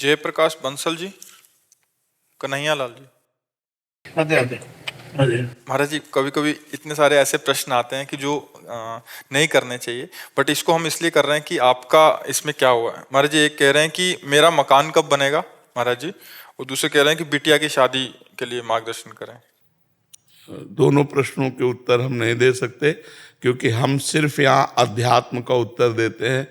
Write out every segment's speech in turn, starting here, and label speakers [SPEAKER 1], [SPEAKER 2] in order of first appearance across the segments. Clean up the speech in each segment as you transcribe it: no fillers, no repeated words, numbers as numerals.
[SPEAKER 1] जयप्रकाश बंसल जी, कन्हैया लाल जी।
[SPEAKER 2] अरे अरे अरे
[SPEAKER 1] महाराज जी, कभी कभी इतने सारे ऐसे प्रश्न आते हैं कि जो नहीं करने चाहिए, बट इसको हम इसलिए कर रहे हैं कि आपका इसमें क्या हुआ है। महाराज जी एक कह रहे हैं कि मेरा मकान कब बनेगा महाराज जी, और दूसरे कह रहे हैं कि बिटिया की शादी के लिए मार्गदर्शन करें।
[SPEAKER 2] दोनों प्रश्नों के उत्तर हम नहीं दे सकते, क्योंकि हम सिर्फ यहाँ अध्यात्म का उत्तर देते हैं।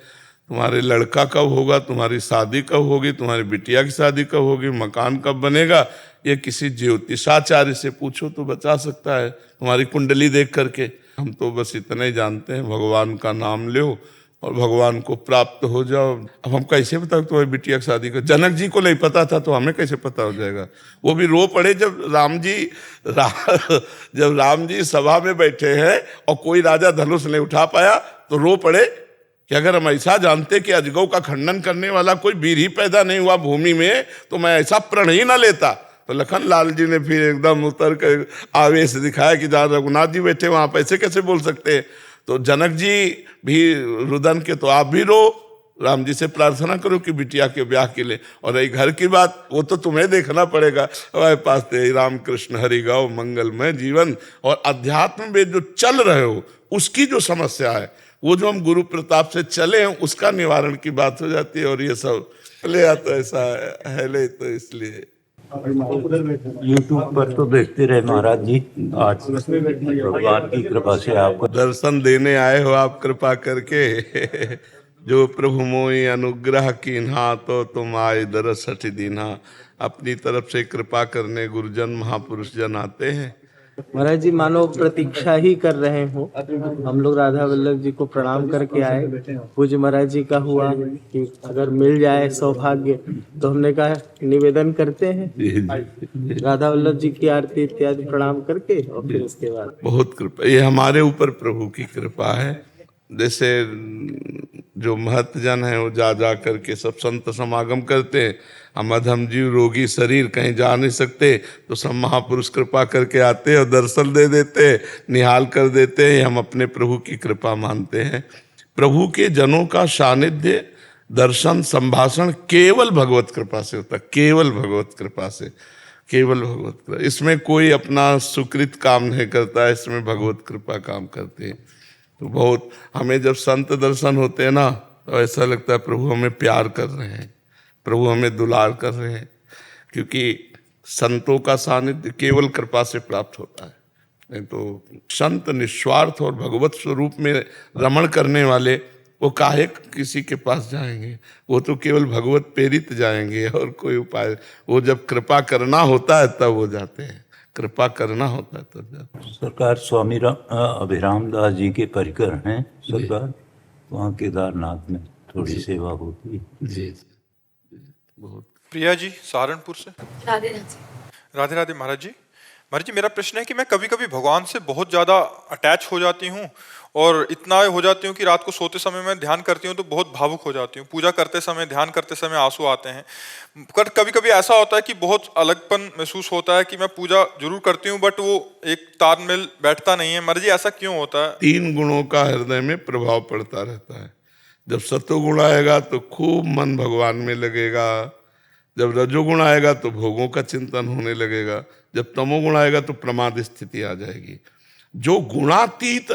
[SPEAKER 2] तुम्हारे लड़का कब होगा, तुम्हारी शादी कब होगी, तुम्हारी बिटिया की शादी कब होगी, मकान कब बनेगा, ये किसी ज्योतिषाचार्य से पूछो तो बता सकता है, तुम्हारी कुंडली देख करके। हम तो बस इतना ही जानते हैं, भगवान का नाम लो और भगवान को प्राप्त हो जाओ। अब हम कैसे बताओ तुम्हारी बिटिया की शादी का? जनक जी को नहीं पता था तो हमें कैसे पता हो जाएगा? वो भी रो पड़े जब जब राम जी सभा में बैठे हैं और कोई राजा धनुष नहीं उठा पाया तो रो पड़े कि अगर हम ऐसा जानते कि अजगौ का खंडन करने वाला कोई वीर ही पैदा नहीं हुआ भूमि में तो मैं ऐसा प्रण ही ना लेता। तो लखन लाल जी ने फिर एकदम उतर कर आवेश दिखाया कि जहाँ रघुनाथ जी बैठे वहां आप ऐसे कैसे बोल सकते हैं। तो जनक जी भी रुदन के, तो आप भी रो, राम जी से प्रार्थना करो कि बिटिया के ब्याह के लिए। और रही घर की बात, वो तो तुम्हें देखना पड़ेगा। हमारे पास ते राम कृष्ण हरि गाओ मंगलमय जीवन, और अध्यात्म में जो चल रहे हो उसकी जो समस्या है, वो जो हम गुरु प्रताप से चले हैं उसका निवारण की बात हो जाती है। और ये सब ले आता ऐसा है ले, तो इसलिए
[SPEAKER 3] यूट्यूब पर तो देखते रहे महाराज जी, आज भगवान की कृपा से आपको
[SPEAKER 2] दर्शन देने आए हो आप कृपा करके। जो प्रभु मोहि अनुग्रह कीन्हा तो तुम आए दरस हठ दीन्हा। अपनी तरफ से कृपा करने गुरुजन महापुरुष जन आते हैं।
[SPEAKER 4] महाराज जी मानो प्रतीक्षा ही कर रहे हो। हम लोग राधा वल्लभ जी को प्रणाम करके आए। पूज्य महाराज जी का हुआ कि अगर मिल जाए सौभाग्य तो हमने कहा निवेदन करते हैं राधा वल्लभ जी की आरती इत्यादि प्रणाम करके, और फिर उसके बाद
[SPEAKER 2] बहुत कृपा, ये हमारे ऊपर प्रभु की कृपा है। जैसे जो महत जन है वो जा करके सब संत समागम करते हैं। हम अधम जीव रोगी शरीर कहीं जा नहीं सकते तो सब महापुरुष कृपा करके आते हैं और दर्शन दे देते, निहाल कर देते हैं। हम अपने प्रभु की कृपा मानते हैं। प्रभु के जनों का सानिध्य दर्शन संभाषण केवल भगवत कृपा से होता है, केवल भगवत कृपा से, केवल भगवत कृपा। इसमें कोई अपना सुकृत काम नहीं करता है, इसमें भगवत कृपा काम करते हैं। तो बहुत हमें जब संत दर्शन होते हैं ना तो ऐसा लगता है प्रभु हमें प्यार कर रहे हैं, प्रभु हमें दुलार कर रहे हैं, क्योंकि संतों का सानिध्य केवल कृपा से प्राप्त होता है। नहीं तो संत निस्वार्थ और भगवत स्वरूप में रमण करने वाले वो काहे किसी के पास जाएंगे? वो तो केवल भगवत प्रेरित जाएंगे और कोई उपाय। वो जब कृपा करना होता है तब वो जाते हैं, कृपा करना होता है तब जाते हैं।
[SPEAKER 3] सरकार स्वामी अभिराम दास जी के परिकर हैं सरकार, वहाँ केदारनाथ में थोड़ी सेवा होती है।
[SPEAKER 2] जी बहुत।
[SPEAKER 1] प्रिया जी सहारनपुर से।
[SPEAKER 5] राधे राधे।
[SPEAKER 1] राधे राधे महाराज जी। महाराज जी मेरा प्रश्न है कि मैं कभी कभी भगवान से बहुत ज्यादा अटैच हो जाती हूँ, और इतना हो जाती हूँ कि रात को सोते समय मैं ध्यान करती हूँ तो बहुत भावुक हो जाती हूँ। पूजा करते समय, ध्यान करते समय आंसू आते हैं। कभी कभी ऐसा होता है कि बहुत अलगपन महसूस होता है कि मैं पूजा जरूर करती हूँ बट वो एक तालमेल बैठता नहीं है। महाराज जी ऐसा क्यों होता है?
[SPEAKER 2] 3 गुणों का हृदय में प्रभाव पड़ता रहता है। जब सत्वगुण आएगा तो खूब मन भगवान में लगेगा, जब रजोगुण आएगा तो भोगों का चिंतन होने लगेगा, जब तमोगुण आएगा तो प्रमाद स्थिति आ जाएगी। जो गुणातीत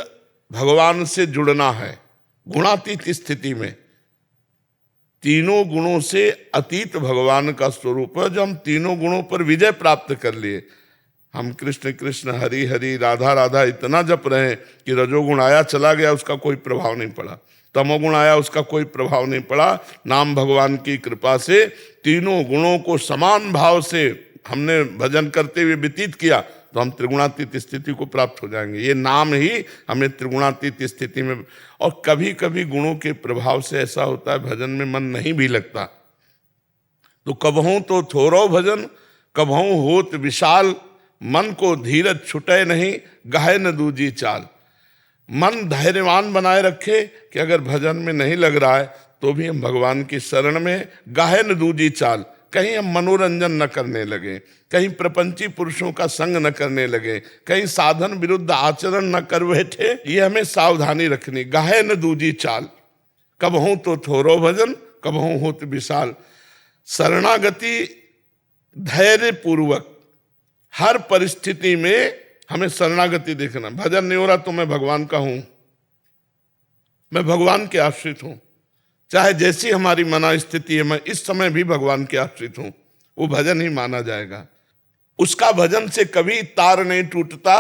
[SPEAKER 2] भगवान से जुड़ना है, गुणातीत स्थिति में, तीनों गुणों से अतीत भगवान का स्वरूप है। जो हम तीनों गुणों पर विजय प्राप्त कर लिए, हम कृष्ण कृष्ण हरि हरि राधा राधा इतना जप रहे हैं कि रजोगुण आया चला गया, उसका कोई प्रभाव नहीं पड़ा, तमोगुण आया उसका कोई प्रभाव नहीं पड़ा। नाम भगवान की कृपा से तीनों गुणों को समान भाव से हमने भजन करते हुए व्यतीत किया तो हम त्रिगुणातीत स्थिति को प्राप्त हो जाएंगे। ये नाम ही हमें त्रिगुणातीत स्थिति में। और कभी कभी गुणों के प्रभाव से ऐसा होता है भजन में मन नहीं भी लगता, तो कबहूं तो थोरो भजन कबहूं होत विशाल, मन को धीरज छुटे नहीं गाहे न दूजी चाल। मन धैर्यवान बनाए रखे कि अगर भजन में नहीं लग रहा है तो भी हम भगवान की शरण में गाहे न दूजी चाल। कहीं हम मनोरंजन न करने लगे, कहीं प्रपंची पुरुषों का संग न करने लगे, कहीं साधन विरुद्ध आचरण न कर बैठे। ये हमें सावधानी रखनी। गाहे न दूजी चाल, कबहूं तो थोरो भजन कबहूं होत विशाल। शरणागति धैर्य पूर्वक हर परिस्थिति में हमें शरणागति देखना। भजन नहीं हो रहा तो मैं भगवान का हूं, मैं भगवान के आश्रित हूं, चाहे जैसी हमारी मना स्थिति है मैं इस समय भी भगवान के आश्रित हूं, वो भजन ही माना जाएगा। उसका भजन से कभी तार नहीं टूटता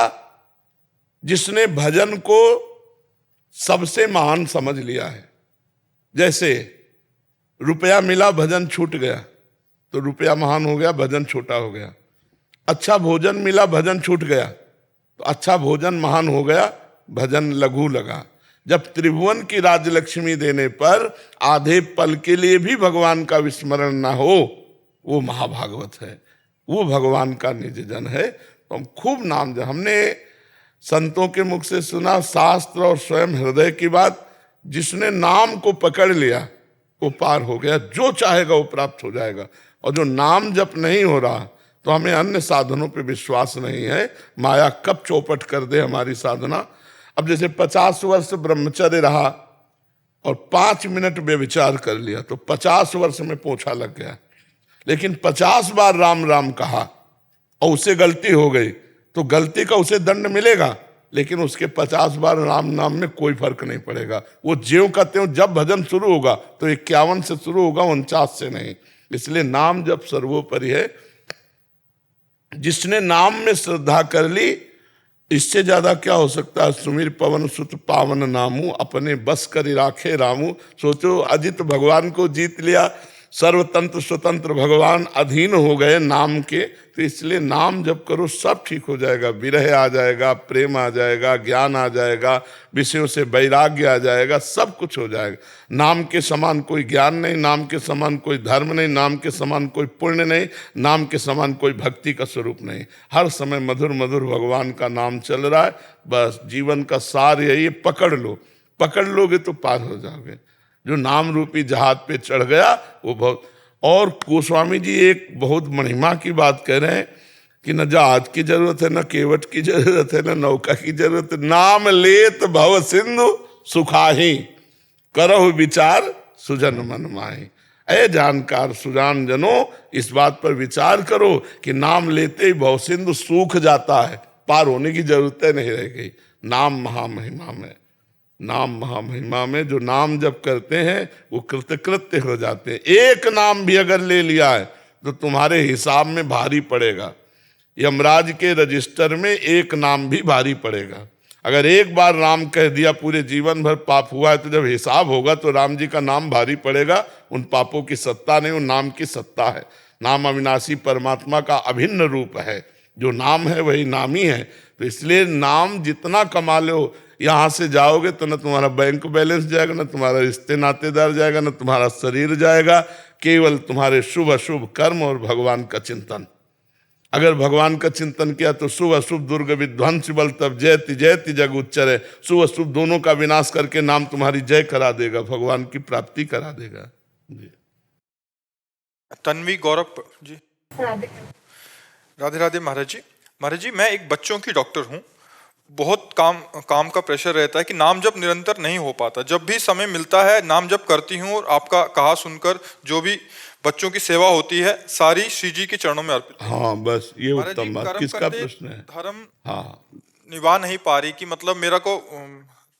[SPEAKER 2] जिसने भजन को सबसे महान समझ लिया है। जैसे रुपया मिला भजन छूट गया तो रुपया महान हो गया, भजन छोटा हो गया। अच्छा भोजन मिला भजन छूट गया तो अच्छा भोजन महान हो गया, भजन लघु लगा। जब त्रिभुवन की राजलक्ष्मी देने पर आधे पल के लिए भी भगवान का विस्मरण ना हो, वो महाभागवत है, वो भगवान का निज जन है। तो हम खूब नाम हमने संतों के मुख से सुना, शास्त्र और स्वयं हृदय की बात, जिसने नाम को पकड़ लिया वो पार हो गया, जो चाहेगा वो प्राप्त हो जाएगा। और जो नाम जप नहीं हो रहा तो हमें अन्य साधनों पे विश्वास नहीं है, माया कब चौपट कर दे हमारी साधना। अब जैसे 50 वर्ष ब्रह्मचर्य रहा और 5 मिनट व्यभिचार कर लिया तो 50 वर्ष में पोछा लग गया, लेकिन 50 बार राम राम कहा और उसे गलती हो गई तो गलती का उसे दंड मिलेगा, लेकिन उसके 50 बार राम नाम में कोई फर्क नहीं पड़ेगा। वो ज्यों का त्यों जब भजन शुरू होगा तो 51 से शुरू होगा, 49 से नहीं। इसलिए नाम जब सर्वोपरि है। जिसने नाम में श्रद्धा कर ली, इससे ज्यादा क्या हो सकता है। सुमिर पवन सुत पावन नामू, अपने बस कर राखे रामू। सोचो अजित भगवान को जीत लिया, सर्वतंत्र स्वतंत्र भगवान अधीन हो गए नाम के। तो इसलिए नाम जब करो सब ठीक हो जाएगा, विरह आ जाएगा, प्रेम आ जाएगा, ज्ञान आ जाएगा, विषयों से वैराग्य आ जाएगा, सब कुछ हो जाएगा। नाम के समान कोई ज्ञान नहीं, नाम के समान कोई धर्म नहीं, नाम के समान कोई पुण्य नहीं, नाम के समान कोई भक्ति का स्वरूप नहीं। हर समय मधुर मधुर भगवान का नाम चल रहा है। बस जीवन का सार यही है, पकड़ लो, पकड़ लोगे तो पार हो जाओगे। जो नाम रूपी जहाज पे चढ़ गया वो बहुत। और गोस्वामी जी एक बहुत महिमा की बात कह रहे हैं कि न जहाज की जरूरत है, न केवट की जरूरत है, न नौका की जरूरत है। नाम लेत भव सिंधु सुखाही, करहु विचार सुजन मन माही। ऐ जानकार सुजान जनों, इस बात पर विचार करो कि नाम लेते ही भव सिंधु सूख जाता है, पार होने की जरूरत नहीं रह गई। नाम महामहिमा में, नाम महामहिमा में जो नाम जब करते हैं वो कृतकृत्य हो जाते हैं। एक नाम भी अगर ले लिया है तो तुम्हारे हिसाब में भारी पड़ेगा, यमराज के रजिस्टर में एक नाम भी भारी पड़ेगा। अगर एक बार राम कह दिया पूरे जीवन भर पाप हुआ है तो जब हिसाब होगा तो राम जी का नाम भारी पड़ेगा। उन पापों की सत्ता नहीं, उन नाम की सत्ता है। नाम अविनाशी परमात्मा का अभिन्न रूप है, जो नाम है वही नामी है। तो इसलिए नाम जितना कमा लो, यहाँ से जाओगे तो न तुम्हारा बैंक बैलेंस जाएगा, न तुम्हारा रिश्ते नातेदार जाएगा, न तुम्हारा शरीर जाएगा, केवल तुम्हारे शुभ अशुभ कर्म और भगवान का चिंतन। अगर भगवान का चिंतन किया तो शुभ अशुभ दुर्ग विध्वंस बल तब जयति जयति जग उच्चरे। शुभ अशुभ दोनों का विनाश करके नाम तुम्हारी जय करा देगा, भगवान की प्राप्ति करा देगा। जी
[SPEAKER 1] तन्वी गौरव जी। राधे राधे महाराज जी। महाराज जी, मैं एक बच्चों की डॉक्टर हूँ। बहुत काम का प्रेशर रहता है कि नाम जप निरंतर नहीं हो पाता। जब भी समय मिलता है नाम जप करती हूँ और आपका कहा सुनकर जो भी बच्चों की सेवा होती है सारी श्री जी के चरणों में अर्पित।
[SPEAKER 2] हाँ बस ये उत्तम बात। किसका प्रश्न है?
[SPEAKER 1] धर्म
[SPEAKER 2] हाँ
[SPEAKER 1] निभा नहीं पा रही कि मतलब मेरा को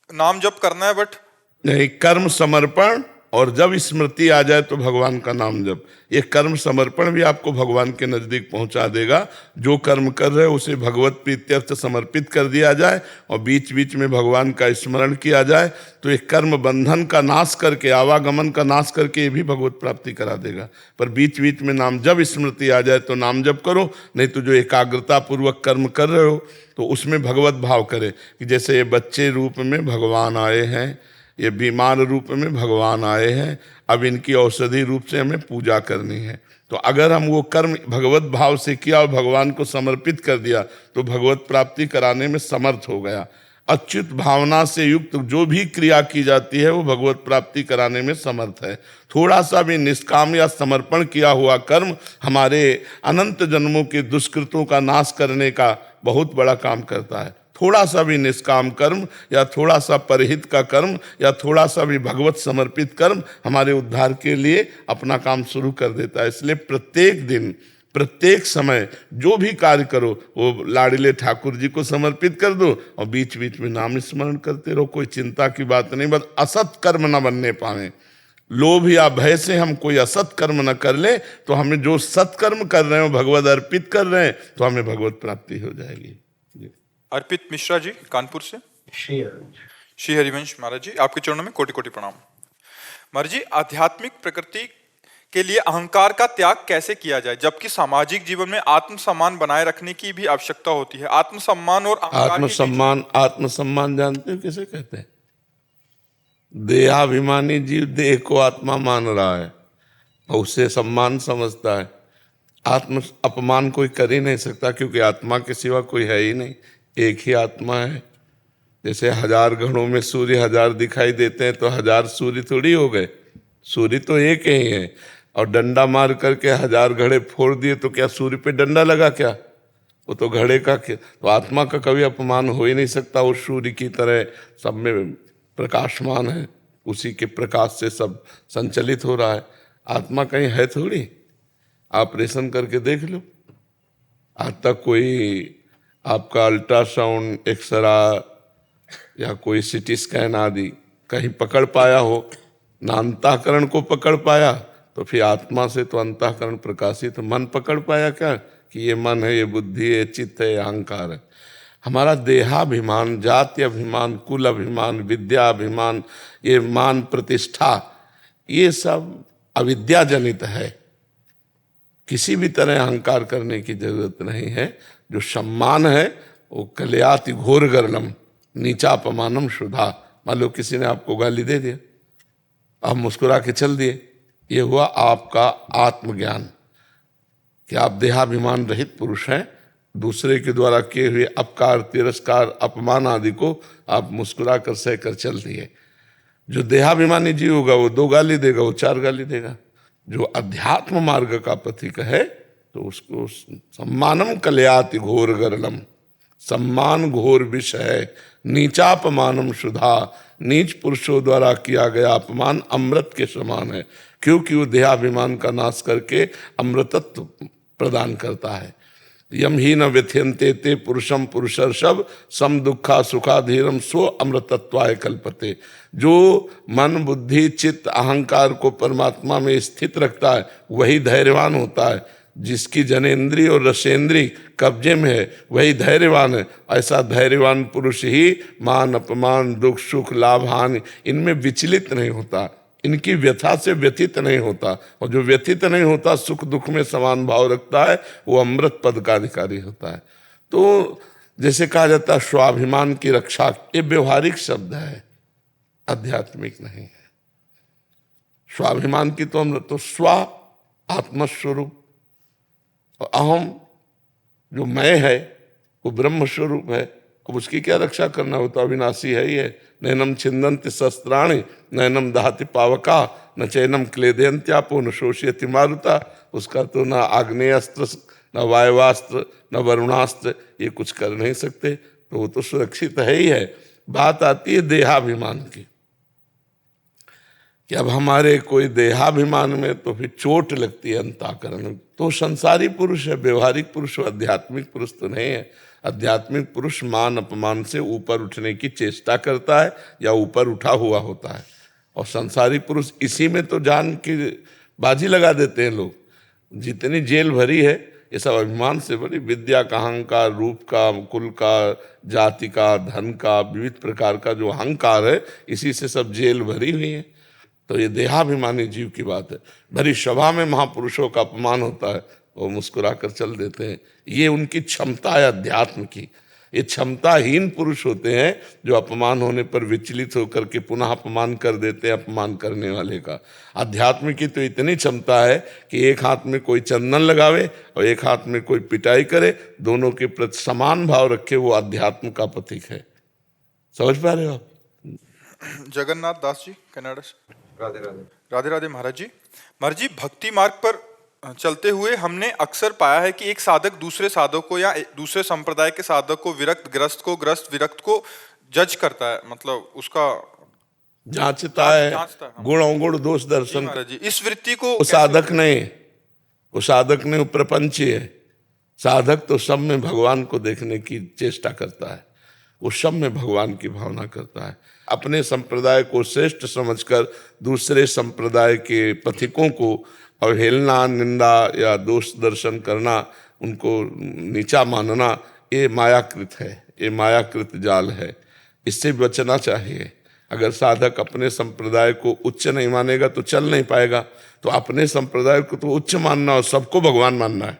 [SPEAKER 1] नाम जप करना है बट
[SPEAKER 2] नहीं, कर्म समर्पण और जब स्मृति आ जाए तो भगवान का नाम जप। ये कर्म समर्पण भी आपको भगवान के नजदीक पहुंचा देगा। जो कर्म कर रहे हो उसे भगवत प्रीत्यर्थ समर्पित कर दिया जाए और बीच बीच में भगवान का स्मरण किया जाए तो एक कर्म बंधन का नाश करके, आवागमन का नाश करके ये भी भगवत प्राप्ति करा देगा। पर बीच बीच में नाम जब स्मृति आ जाए तो नाम जप करो, नहीं तो जो एकाग्रता पूर्वक कर्म कर रहे हो तो उसमें भगवत भाव करे कि जैसे ये बच्चे रूप में भगवान आए हैं, ये बीमार रूप में भगवान आए हैं, अब इनकी औषधि रूप से हमें पूजा करनी है। तो अगर हम वो कर्म भगवत भाव से किया और भगवान को समर्पित कर दिया तो भगवत प्राप्ति कराने में समर्थ हो गया। अच्युत भावना से युक्त जो भी क्रिया की जाती है वो भगवत प्राप्ति कराने में समर्थ है। थोड़ा सा भी निष्काम या समर्पण किया हुआ कर्म हमारे अनंत जन्मों के दुष्कृतों का नाश करने का बहुत बड़ा काम करता है। थोड़ा सा भी निष्काम कर्म या थोड़ा सा परहित का कर्म या थोड़ा सा भी भगवत समर्पित कर्म हमारे उद्धार के लिए अपना काम शुरू कर देता है। इसलिए प्रत्येक दिन प्रत्येक समय जो भी कार्य करो वो लाडले ठाकुर जी को समर्पित कर दो और बीच बीच में नाम स्मरण करते रहो। कोई चिंता की बात नहीं, बस असत कर्म न बनने पावे। लोभ या भय से हम कोई असत कर्म न कर ले तो हमें जो सत्कर्म कर रहे हो भगवत अर्पित कर रहे हैं तो हमें भगवत प्राप्ति हो जाएगी।
[SPEAKER 1] अर्पित मिश्रा जी कानपुर से। श्री हरिवंश महाराज जी, आपके चरणों में कोटि कोटि प्रणाम। महाराज जी, आध्यात्मिक प्रकृति के लिए अहंकार का त्याग कैसे किया जाए, जबकि सामाजिक जीवन में आत्मसम्मान बनाए रखने की भी आवश्यकता होती है। आत्मसम्मान और अहंकार
[SPEAKER 2] आत्मसम्मान जानते हो किसे कहते हैं? देहाभिमानी जीव देह को आत्मा मान रहा है और उसे सम्मान समझता है। आत्म अपमान कोई कर ही नहीं सकता, क्योंकि आत्मा के सिवा कोई है ही नहीं, एक ही आत्मा है। जैसे 1000 घड़ों में सूर्य 1000 दिखाई देते हैं तो 1000 सूर्य थोड़ी हो गए, सूर्य तो एक ही है। और डंडा मार करके 1000 घड़े फोड़ दिए तो क्या सूर्य पे डंडा लगा क्या? वो तो घड़े का तो आत्मा का कभी अपमान हो ही नहीं सकता। वो सूर्य की तरह सब में प्रकाशमान है, उसी के प्रकाश से सब संचलित हो रहा है। आत्मा कहीं है थोड़ी, ऑपरेशन करके देख लो। आज तक कोई आपका अल्ट्रासाउंड, एक्सरा या कोई सिटी स्कैन आदि कहीं पकड़ पाया हो ना? अंतःकरण को पकड़ पाया तो फिर आत्मा से तो अंतःकरण प्रकाशित, मन पकड़ पाया क्या कि ये मन है, ये बुद्धि है, चित्त है, अहंकार है। हमारा देहाभिमान, जाति अभिमान, कुल अभिमान, विद्या अभिमान, ये मान प्रतिष्ठा, ये सब अविद्या जनित है। किसी भी तरह अहंकार करने की जरूरत नहीं है। जो सम्मान है वो कलयाति घोर गर्लम नीचा अपमानम शुद्धा। मान लो किसी ने आपको गाली दे दिया, आप मुस्कुरा के चल दिए, ये हुआ आपका आत्मज्ञान कि आप देहाभिमान रहित पुरुष हैं। दूसरे के द्वारा किए हुए अपकार, तिरस्कार, अपमान आदि को आप मुस्कुरा कर सह कर चल दिए। जो देहाभिमानी जीव होगा वो 2 गाली देगा, वो 4 गाली देगा। जो अध्यात्म मार्ग का पथिक है तो उसको सम्मानम कलयाति घोर गरलम, सम्मान घोर विष है, नीचापमानम शुद्धा। नीच पुरुषों द्वारा किया गया अपमान अमृत के समान है, क्योंकि वो देहाभिमान का नाश करके अमृतत्व प्रदान करता है। यम ही न व्यथ्यन्ते ते पुरुषम पुरुषर्षभ सम दुखा सुखाधीरम सो अमृतत्वाय कल्पते। जो मन बुद्धि चित्त अहंकार को परमात्मा में स्थित रखता है वही धैर्यवान होता है। जिसकी जनेन्द्रिय और रसेंद्रिय कब्जे में है वही धैर्यवान है। ऐसा धैर्यवान पुरुष ही मान अपमान दुख सुख लाभ हानि इनमें विचलित नहीं होता, इनकी व्यथा से व्यथित नहीं होता। और जो व्यथित नहीं होता, सुख दुख में समान भाव रखता है, वो अमृत पद का अधिकारी होता है। तो जैसे कहा जाता है स्वाभिमान की रक्षा, ये व्यवहारिक शब्द है, आध्यात्मिक नहीं है। स्वाभिमान की तो अमृत, तो स्व आत्मस्वरूप, अहम जो मैं है वो ब्रह्म स्वरूप है। अब उसकी क्या रक्षा करना हो, तो अविनाशी है ही है। नैनम छिन्दन्ति शस्त्राणि नैनम दहति पावका न चैनम क्लेदयन्त्यापो न शोषयति मारुता। उसका तो ना आग्नेयास्त्र, न वायवास्त्र, न वरुणास्त्र, ये कुछ कर नहीं सकते, तो वो तो सुरक्षित है ही है। बात आती है देहाभिमान की कि अब हमारे कोई देहाभिमान में तो फिर चोट लगती है अंतःकरण में। तो संसारी पुरुष है, व्यवहारिक पुरुष, आध्यात्मिक पुरुष तो नहीं है। आध्यात्मिक पुरुष मान अपमान से ऊपर उठने की चेष्टा करता है या ऊपर उठा हुआ होता है। और संसारी पुरुष इसी में तो जान की बाजी लगा देते हैं लोग। जितनी जेल भरी है ये सब अभिमान से भरी, विद्या का अहंकार, रूप का, कुल का, जाति का, धन का, विविध प्रकार का जो अहंकार है, इसी से सब जेल भरी हुई है। तो ये देहाभिमानी जीव की बात है। भरी सभा में महापुरुषों का अपमान होता है, वो मुस्कुरा कर चल देते हैं। ये उनकी क्षमता है अध्यात्म की। ये क्षमताहीन पुरुष होते हैं जो अपमान होने पर विचलित होकर के पुनः अपमान कर देते हैं अपमान करने वाले का। अध्यात्म की तो इतनी क्षमता है कि एक हाथ में कोई चंदन लगावे और एक हाथ में कोई पिटाई करे, दोनों के प्रति समान भाव रखे, वो अध्यात्म का प्रतीक है। समझ पा रहे हो आप?
[SPEAKER 1] जगन्नाथ दास जी कनाडा से।
[SPEAKER 5] राधे राधे।
[SPEAKER 1] राधे राधे महाराज जी। महाराज जी, भक्ति मार्ग पर चलते हुए हमने अक्सर पाया है कि एक साधक दूसरे साधक को या दूसरे संप्रदाय के साधक को विरक्त ग्रस्त विरक्त को जज करता है, मतलब उसका
[SPEAKER 2] जांचता है,
[SPEAKER 1] जांचता है, हाँ।
[SPEAKER 2] गुण अवगुण दोष
[SPEAKER 1] जी
[SPEAKER 2] दर्शन।
[SPEAKER 1] महाराज जी, इस वृत्ति को
[SPEAKER 2] वो साधक नहीं, वो साधक नहीं, वो प्रपंची है। साधक तो सब में भगवान को देखने की चेष्टा करता है, वो सब में भगवान की भावना करता है। अपने संप्रदाय को श्रेष्ठ समझकर दूसरे संप्रदाय के पथिकों को अवहेलना, निंदा या दोष दर्शन करना, उनको नीचा मानना, ये मायाकृत है, ये मायाकृत जाल है। इससे बचना चाहिए। अगर साधक अपने संप्रदाय को उच्च नहीं मानेगा तो चल नहीं पाएगा। तो अपने संप्रदाय को तो उच्च मानना और सबको भगवान मानना है,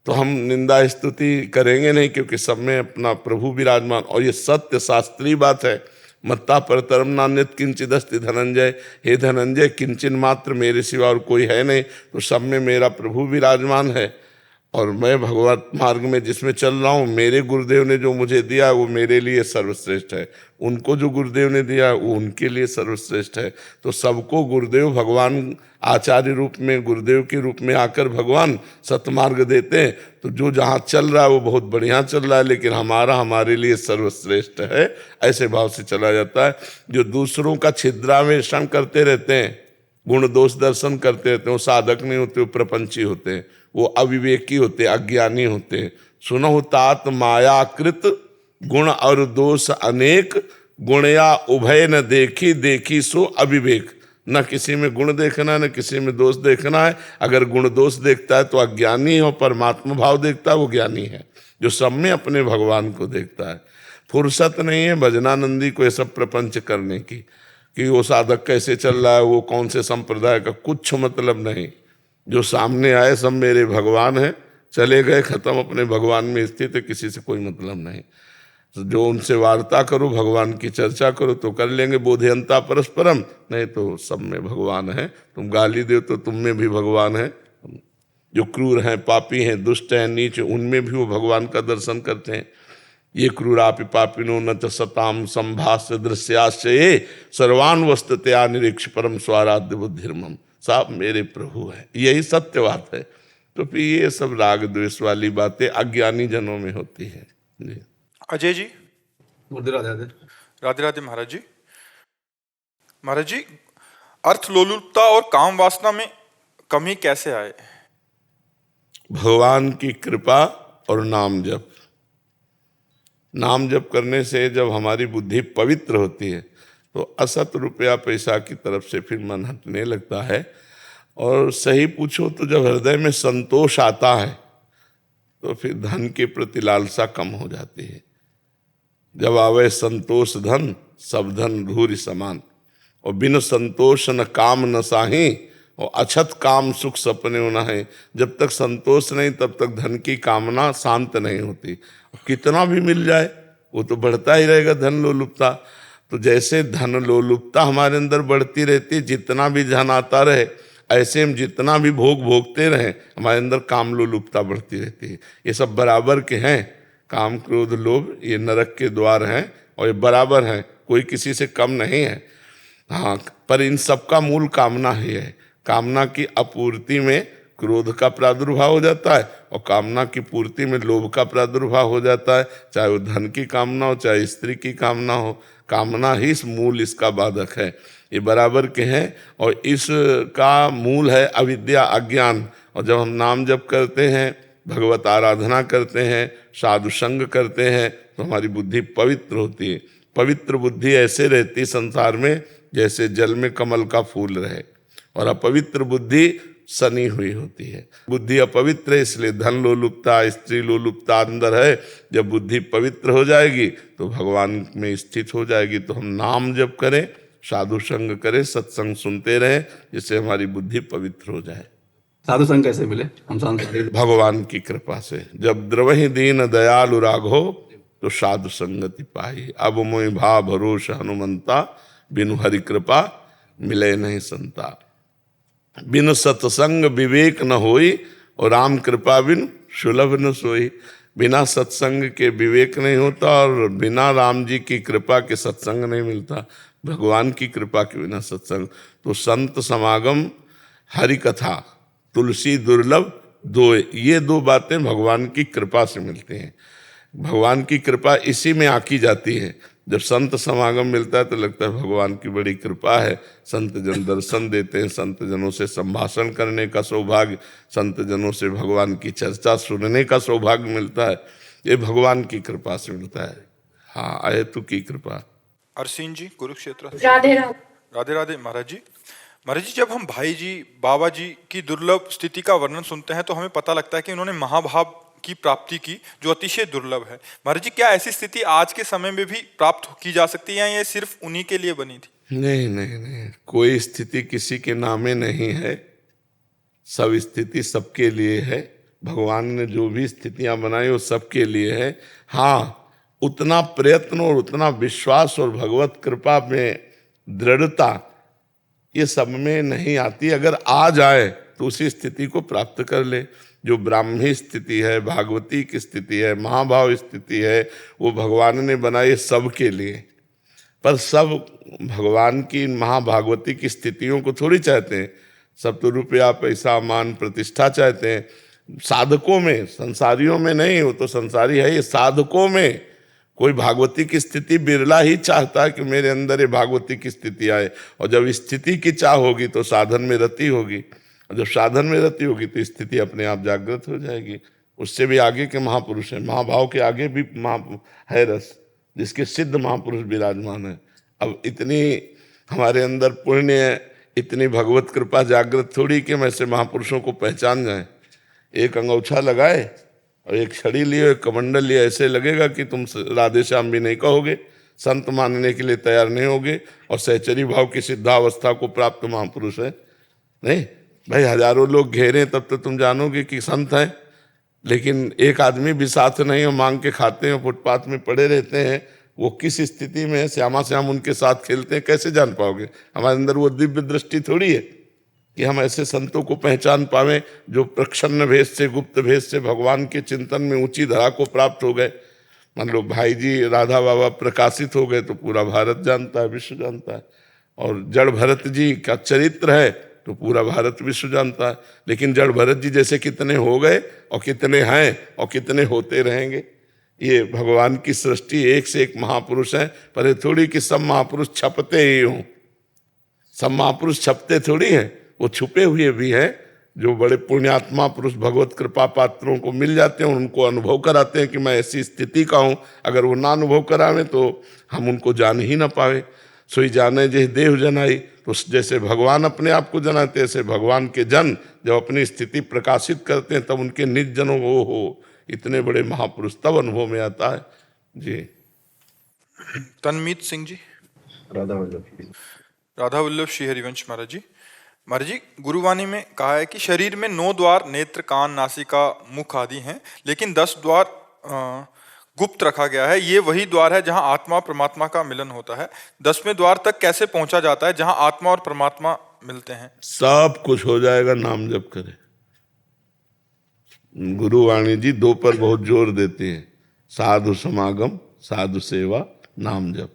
[SPEAKER 2] तो हम निंदा स्तुति करेंगे नहीं, क्योंकि सब में अपना प्रभु विराजमान। और ये सत्य शास्त्रीय बात है। मत्ता परतरम नान्यत किंचिदस्ति धनंजय, हे धनंजय किंचन मात्र मेरे सिवा और कोई है नहीं, तो सब में मेरा प्रभु विराजमान है। और मैं भगवत मार्ग में जिसमें चल रहा हूँ, मेरे गुरुदेव ने जो मुझे दिया वो मेरे लिए सर्वश्रेष्ठ है, उनको जो गुरुदेव ने दिया वो उनके लिए सर्वश्रेष्ठ है। तो सबको गुरुदेव भगवान आचार्य रूप में, गुरुदेव के रूप में आकर भगवान सतमार्ग देते हैं। तो जो जहाँ चल रहा है वो बहुत बढ़िया चल रहा है, लेकिन हमारे लिए सर्वश्रेष्ठ है, ऐसे भाव से चला जाता है। जो दूसरों का छिद्रान्वेषण करते रहते हैं, गुण दोष दर्शन करते रहते हैं, वो साधक नहीं होते, वो प्रपंची होते हैं, वो अविवेकी होते, अज्ञानी होते हैं। सुनो तात मायाकृत गुण और दोष अनेक, गुणया उभय न देखी, देखी सो अविवेक। न किसी में गुण देखना है, न किसी में दोष देखना है। अगर गुण दोष देखता है तो अज्ञानी है, और परमात्मा भाव देखता है वो ज्ञानी है, जो सब में अपने भगवान को देखता है। फुर्सत नहीं है भजनानंदी को ये सब प्रपंच करने की, कि वो साधक कैसे चल रहा है, वो कौन से संप्रदाय का, कुछ मतलब नहीं। जो सामने आए सब मेरे भगवान हैं, चले गए खत्म, अपने भगवान में स्थित है, किसी से कोई मतलब नहीं। तो जो उनसे वार्ता करो, भगवान की चर्चा करो तो कर लेंगे, बोधयंता परस्परम, नहीं तो सब में भगवान है। तुम गाली दो तो तुम में भी भगवान है। जो क्रूर हैं, पापी हैं, दुष्ट हैं, नीच, उनमें भी वो भगवान का दर्शन करते हैं। ये क्रूरापि पापिनो न च सताम संभाष्य दृश्याश्च ये सर्वान वस्तुतया निरीक्ष परम स्वाराध्य बुद्धिर्मम। साहब मेरे प्रभु है, यही सत्य बात है। तो फिर ये सब राग द्वेष वाली बातें अज्ञानी जनों में होती है। जी
[SPEAKER 1] अजय जी,
[SPEAKER 5] राधे राधे।
[SPEAKER 1] राधे राधे महाराज जी। महाराज जी, अर्थ लोलुपता और काम वासना में कमी कैसे आए?
[SPEAKER 2] भगवान की कृपा और नाम जप। नाम जप करने से जब हमारी बुद्धि पवित्र होती है तो असत रुपया पैसा की तरफ से फिर मन हटने लगता है। और सही पूछो तो जब हृदय में संतोष आता है तो फिर धन के प्रति लालसा कम हो जाती है। जब आवे संतोष धन, सब धन धूरि समान। और बिन संतोष न काम न साही, और अछत काम सुख सपने न है। जब तक संतोष नहीं तब तक धन की कामना शांत नहीं होती। कितना भी मिल जाए वो तो बढ़ता ही रहेगा, धन लोलुपता। तो जैसे धन लोलुपता हमारे अंदर बढ़ती रहती है, जितना भी धन आता रहे, ऐसे हम जितना भी भोग भोगते रहें, हमारे अंदर काम लोलुपता बढ़ती रहती है। ये सब बराबर के हैं, काम क्रोध लोभ, ये नरक के द्वार हैं और ये बराबर हैं, कोई किसी से कम नहीं है। हाँ, पर इन सब का मूल कामना ही है। कामना की अपूर्ति में क्रोध का प्रादुर्भाव हो जाता है, और कामना की पूर्ति में लोभ का प्रादुर्भाव हो जाता है। चाहे वो धन की कामना हो, चाहे स्त्री की कामना हो, कामना ही इस मूल इसका बाधक है। ये बराबर के हैं, और इसका मूल है अविद्या, अज्ञान। और जब हम नाम जप करते हैं, भगवत आराधना करते हैं, साधु संग करते हैं, तो हमारी बुद्धि पवित्र होती है। पवित्र बुद्धि ऐसे रहती संसार में जैसे जल में कमल का फूल रहे, और अपवित्र बुद्धि सनी हुई होती है। बुद्धि अपवित्र है, इसलिए धन लोलुपता, स्त्री लोलुपता अंदर है। जब बुद्धि पवित्र हो जाएगी तो भगवान में स्थित हो जाएगी। तो हम नाम जप करें, साधु संग करें, सत्संग सुनते रहें, जिससे हमारी बुद्धि पवित्र हो जाए।
[SPEAKER 5] साधु संग कैसे मिले? हम सांसारिक
[SPEAKER 2] भगवान की कृपा से। जब द्रवहि दीन दयालु राघो तो साधु संगति पाई। अब मोहि भा भरोस हनुमंता, बिनु हरि कृपा मिले नहीं संता। बिनु सत्संग विवेक न होई, और राम कृपा बिनु सुलभ न सोई। बिना सत्संग के विवेक नहीं होता, और बिना राम जी की कृपा के सत्संग नहीं मिलता। भगवान की कृपा के बिना सत्संग। तो संत समागम, हरि कथा, तुलसी दुर्लभ दो, ये दो बातें भगवान की कृपा से मिलती हैं। भगवान की कृपा इसी में आकी जाती है। जब संत समागम मिलता है तो लगता है भगवान की बड़ी कृपा है, संत जन दर्शन देते हैं, संत जनों से संभाषण करने का सौभाग्य, संत जनों से भगवान की चर्चा सुनने का सौभाग्य मिलता है, ये भगवान की कृपा से मिलता है। हाँ, अहेतु की कृपा।
[SPEAKER 1] अरसीन जी कुरुक्षेत्र।
[SPEAKER 6] राधे राधे।
[SPEAKER 1] राधे राधे महाराज जी। महाराज जी, जब हम भाई जी बाबा जी की दुर्लभ स्थिति का वर्णन सुनते हैं तो हमें पता लगता है कि उन्होंने महाभाव की प्राप्ति की जो अतिशय दुर्लभ है। महाराज जी, क्या ऐसी स्थिति आज के समय में भी प्राप्त की जा सकती है या ये सिर्फ उन्हीं के लिए बनी थी?
[SPEAKER 2] नहीं नहीं नहीं, कोई स्थिति किसी के नामे नहीं है, सब स्थिति सबके लिए है। भगवान ने जो भी स्थितियां बनाई वो सबके लिए है। हाँ, उतना प्रयत्न और उतना विश्वास और भगवत कृपा में दृढ़ता ये सब में नहीं आती। अगर आ जाए तो उसी स्थिति को प्राप्त कर ले। जो ब्राह्मी स्थिति है, भागवती की स्थिति है, महाभाव स्थिति है, वो भगवान ने बनाई सबके लिए। पर सब भगवान की महाभागवती की स्थितियों को थोड़ी चाहते हैं। सब तो रुपया पैसा मान प्रतिष्ठा चाहते हैं। साधकों में, संसारियों में नहीं, वो तो संसारी है। ये साधकों में कोई भागवती की स्थिति बिरला ही चाहता है कि मेरे अंदर ये भागवती की स्थिति आए। और जब स्थिति की चाह होगी तो साधन में रति होगी, और जब साधन में रति होगी तो स्थिति अपने आप जागृत हो जाएगी। उससे भी आगे के महापुरुष हैं, महाभाव के आगे भी है रस, जिसके सिद्ध महापुरुष विराजमान है। अब इतनी हमारे अंदर पुण्य, इतनी भगवत कृपा जागृत थोड़ी कि हम ऐसे महापुरुषों को पहचान जाएं। एक अंगूछा लगाए और एक छड़ी लिए, एक कमंडल लिए, ऐसे लगेगा कि तुम राधे श्याम भी नहीं कहोगे, संत मानने के लिए तैयार नहीं होगे, और सहचरी भाव की सिद्धावस्था को प्राप्त महापुरुष है। नहीं भाई, हजारों लोग घेरे तब तो तुम जानोगे कि संत हैं। लेकिन एक आदमी भी साथ नहीं, और मांग के खाते हैं, फुटपाथ में पड़े रहते हैं, वो किस स्थिति में है, श्यामा श्याम उनके साथ खेलते हैं, कैसे जान पाओगे? हमारे अंदर वो दिव्य दृष्टि थोड़ी है कि हम ऐसे संतों को पहचान पावें जो प्रच्छन्न भेद से, गुप्त भेद से भगवान के चिंतन में ऊंची धरा को प्राप्त हो गए। मान लो भाई जी राधा बाबा प्रकाशित हो गए तो पूरा भारत जानता है, विश्व जानता है। और जड़ भरत जी का चरित्र है तो पूरा भारत विश्व जानता है। लेकिन जड़ भरत जी जैसे कितने हो गए और कितने हैं और कितने होते रहेंगे, ये भगवान की सृष्टि। एक से एक महापुरुष हैं, पर ये थोड़ी कि सब महापुरुष छपते ही हों। सब महापुरुष छपते थोड़ी हैं, वो छुपे हुए भी हैं। जो बड़े पुण्यात्मा पुरुष भगवत कृपा पात्रों को मिल जाते हैं, उनको अनुभव कराते हैं कि मैं ऐसी स्थिति का हूँ। अगर वो ना अनुभव करावें तो हम उनको जान ही ना पावे। सोई जाने जे देव जनाई, तो जैसे भगवान अपने आप को जनाते ऐसे भगवान के जन जब अपनी स्थिति प्रकाशित करते हैं तब उनके निज जनों को हो इतने बड़े महापुरुष तब अनुभव में आता है जी।
[SPEAKER 1] तन्मीत सिंह जी।
[SPEAKER 5] राधा वल्लभ।
[SPEAKER 1] राधा वल्लभ श्री हरिवंश महाराज जी। महाराज जी, गुरुवाणी में कहा है कि शरीर में 9 द्वार नेत्र कान नासिका मुख आदि हैं, लेकिन 10 द्वार गुप्त रखा गया है। ये वही द्वार है जहां आत्मा और परमात्मा का मिलन होता है। 10वें द्वार तक कैसे पहुंचा जाता है जहां आत्मा और परमात्मा मिलते हैं?
[SPEAKER 2] सब कुछ हो जाएगा, नाम जप करे। गुरुवाणी जी 2 पर बहुत जोर देते हैं, साधु समागम, साधु सेवा, नाम जप।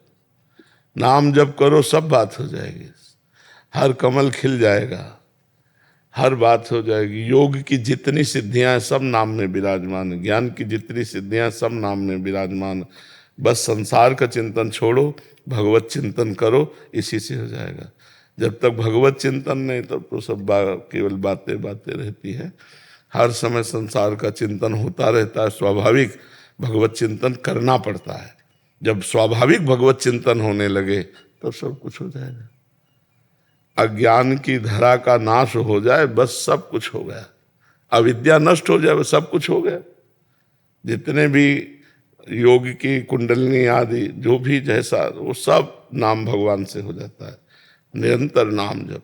[SPEAKER 2] नाम जप करो, सब बात हो जाएगी, हर कमल खिल जाएगा, हर बात हो जाएगी। योग की जितनी सिद्धियां हैं सब नाम में विराजमान है, ज्ञान की जितनी सिद्धियां हैं सब नाम में विराजमान। बस संसार का चिंतन छोड़ो, भगवत चिंतन करो, इसी से हो जाएगा। जब तक भगवत चिंतन नहीं तब तो सब केवल बातें बातें रहती है। हर समय संसार का चिंतन होता रहता है, स्वाभाविक भगवत चिंतन करना पड़ता है। जब स्वाभाविक भगवत चिंतन होने लगे तब सब कुछ हो जाएगा। अज्ञान की धरा का नाश हो जाए बस सब कुछ हो गया। अविद्या नष्ट हो जाए बस सब कुछ हो गया। जितने भी योग की कुंडलनी आदि जो भी जैसा, वो सब नाम भगवान से हो जाता है। निरंतर नाम जप,